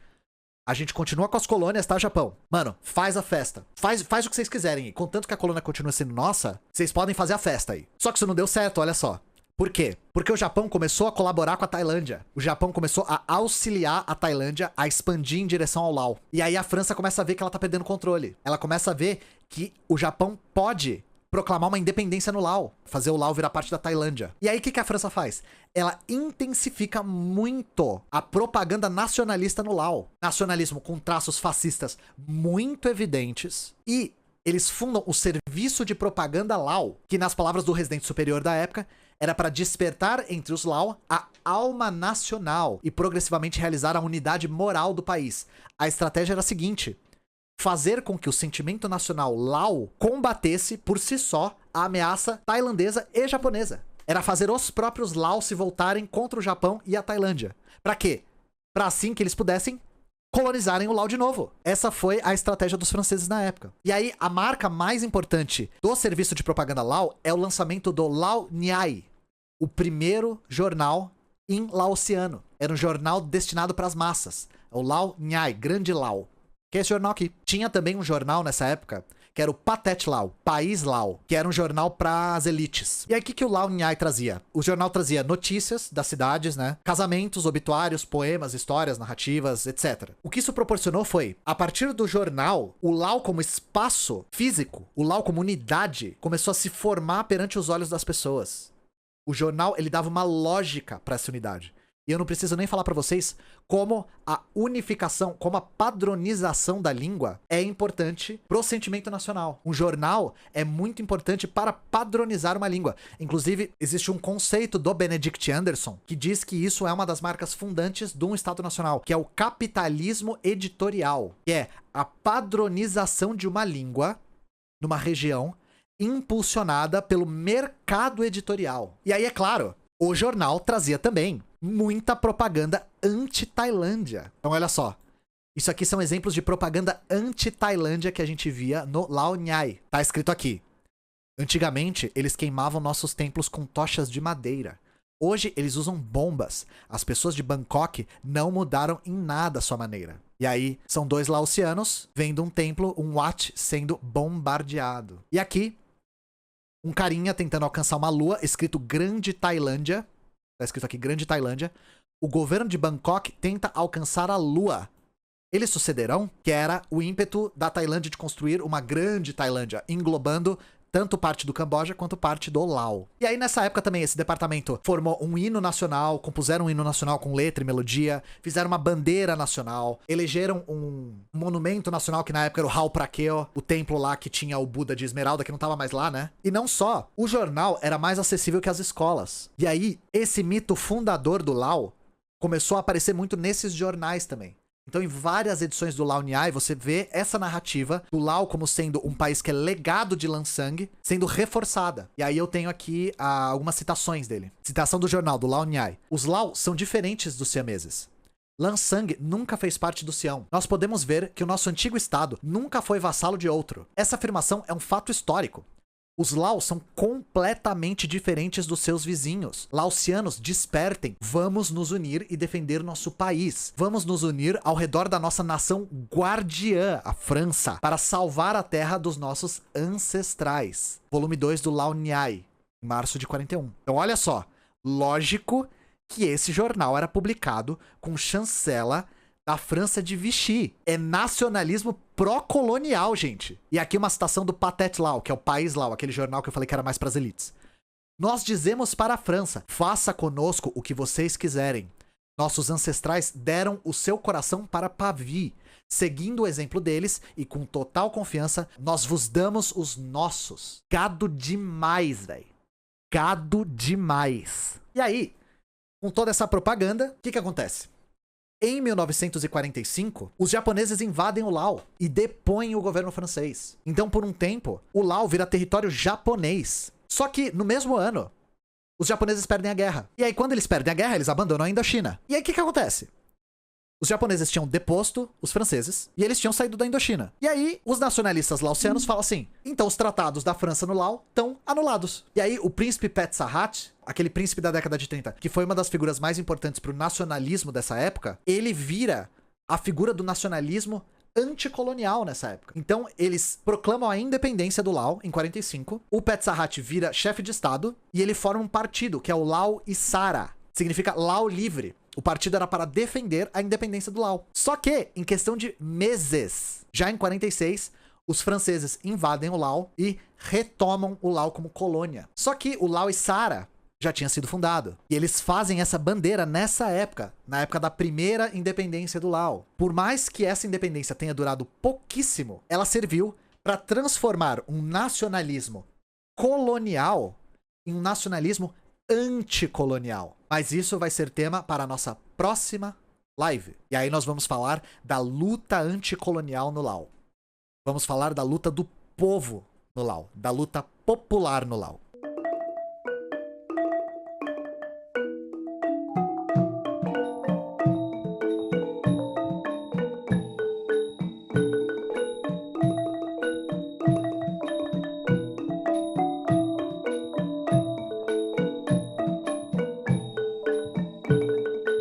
a gente continua com as colônias, tá, Japão? Mano, faz a festa. Faz o que vocês quiserem. E contanto que a colônia continua sendo nossa, vocês podem fazer a festa aí. Só que isso não deu certo, olha só. Por quê? Porque o Japão começou a colaborar com a Tailândia. O Japão começou a auxiliar a Tailândia a expandir em direção ao Laos. E aí a França começa a ver que ela tá perdendo controle. Ela começa a ver que o Japão pode proclamar uma independência no Laos, fazer o Laos virar parte da Tailândia. E aí o que a França faz? Ela intensifica muito a propaganda nacionalista no Laos. Nacionalismo com traços fascistas muito evidentes. E eles fundam o Serviço de Propaganda Lao, que nas palavras do residente superior da época, era para despertar entre os Lao a alma nacional e progressivamente realizar a unidade moral do país. A estratégia era a seguinte: fazer com que o sentimento nacional Lao combatesse por si só a ameaça tailandesa e japonesa. Era fazer os próprios Lao se voltarem contra o Japão e a Tailândia. Pra quê? Pra assim que eles pudessem colonizarem o Lao de novo. Essa foi a estratégia dos franceses na época. E aí, a marca mais importante do serviço de propaganda Lao é o lançamento do Lao Nhai, o primeiro jornal em laosiano. Era um jornal destinado para as massas. O Lao Nhai, Grande Lao. Que é esse jornal aqui. Tinha também um jornal nessa época, que era o Pathet Lao, País Lao, que era um jornal para as elites. E aí o que o Lao Nhai trazia? O jornal trazia notícias das cidades, né? Casamentos, obituários, poemas, histórias, narrativas, etc. O que isso proporcionou foi, a partir do jornal, o Lao como espaço físico, o Lao como unidade, começou a se formar perante os olhos das pessoas. O jornal, ele dava uma lógica para essa unidade. E eu não preciso nem falar pra vocês como a unificação, como a padronização da língua é importante pro sentimento nacional. Um jornal é muito importante para padronizar uma língua. Inclusive, existe um conceito do Benedict Anderson que diz que isso é uma das marcas fundantes de um Estado Nacional, que é o capitalismo editorial, que é a padronização de uma língua numa região impulsionada pelo mercado editorial. E aí, é claro, o jornal trazia também muita propaganda anti-Tailândia. Então olha só, isso aqui são exemplos de propaganda anti-Tailândia que a gente via no Lao Nhai. Tá escrito aqui: antigamente eles queimavam nossos templos com tochas de madeira. Hoje eles usam bombas. As pessoas de Bangkok não mudaram em nada a sua maneira. E aí, são dois laosianos vendo um templo, um Wat, sendo bombardeado. E aqui, um carinha tentando alcançar uma lua, escrito Grande Tailândia. Tá escrito aqui Grande Tailândia. O governo de Bangkok tenta alcançar a lua. Eles sucederão, que era o ímpeto da Tailândia de construir uma grande Tailândia, englobando tanto parte do Camboja quanto parte do Laos. E aí, nessa época também, esse departamento formou um hino nacional, compuseram um hino nacional com letra e melodia, fizeram uma bandeira nacional, elegeram um monumento nacional, que na época era o Hao Prakeo, o templo lá que tinha o Buda de Esmeralda, que não tava mais lá, né? E não só, o jornal era mais acessível que as escolas. E aí, esse mito fundador do Laos começou a aparecer muito nesses jornais também. Então, em várias edições do Lao Nhai, você vê essa narrativa do Laos como sendo um país que é legado de Lansang, sendo reforçada. E aí eu tenho aqui algumas citações dele. Citação do jornal, do Lao Nhai. Os Lao são diferentes dos siameses. Lansang nunca fez parte do Sião. Nós podemos ver que o nosso antigo estado nunca foi vassalo de outro. Essa afirmação é um fato histórico. Os Laos são completamente diferentes dos seus vizinhos. Laosianos, despertem. Vamos nos unir e defender nosso país. Vamos nos unir ao redor da nossa nação guardiã, a França, para salvar a terra dos nossos ancestrais. Volume 2 do Lao Nhai, em março de 41. Então olha só, lógico que esse jornal era publicado com chancela da França de Vichy. É nacionalismo pró-colonial, gente. E aqui uma citação do Pathet Lao, que é o País Lao, aquele jornal que eu falei que era mais para as elites. Nós dizemos para a França, faça conosco o que vocês quiserem. Nossos ancestrais deram o seu coração para Pavie. Seguindo o exemplo deles e com total confiança, nós vos damos os nossos. Gado demais, velho. Gado demais. E aí, com toda essa propaganda, o que acontece? Em 1945, os japoneses invadem o Laos e depõem o governo francês. Então, por um tempo, o Laos vira território japonês. Só que, no mesmo ano, os japoneses perdem a guerra. E aí, quando eles perdem a guerra, eles abandonam a Indochina. E aí, o que acontece? Os japoneses tinham deposto os franceses e eles tinham saído da Indochina. E aí, os nacionalistas laosianos falam assim, então os tratados da França no Laos estão anulados. E aí, o príncipe Pet Sahat, aquele príncipe da década de 30, que foi uma das figuras mais importantes pro nacionalismo dessa época, ele vira a figura do nacionalismo anticolonial nessa época. Então, eles proclamam a independência do Laos em 45, o Pet Sahat vira chefe de estado e ele forma um partido, que é o Lao Isara. Significa Laos livre. O partido era para defender a independência do Laos. Só que, em questão de meses, já em 46, os franceses invadem o Laos e retomam o Laos como colônia. Só que o Lao Isara já tinha sido fundado. E eles fazem essa bandeira nessa época, na época da primeira independência do Laos. Por mais que essa independência tenha durado pouquíssimo, ela serviu para transformar um nacionalismo colonial em um nacionalismo anticolonial. Mas isso vai ser tema para a nossa próxima live. E aí nós vamos falar da luta anticolonial no Laos. Vamos falar da luta do povo no Laos, da luta popular no Laos.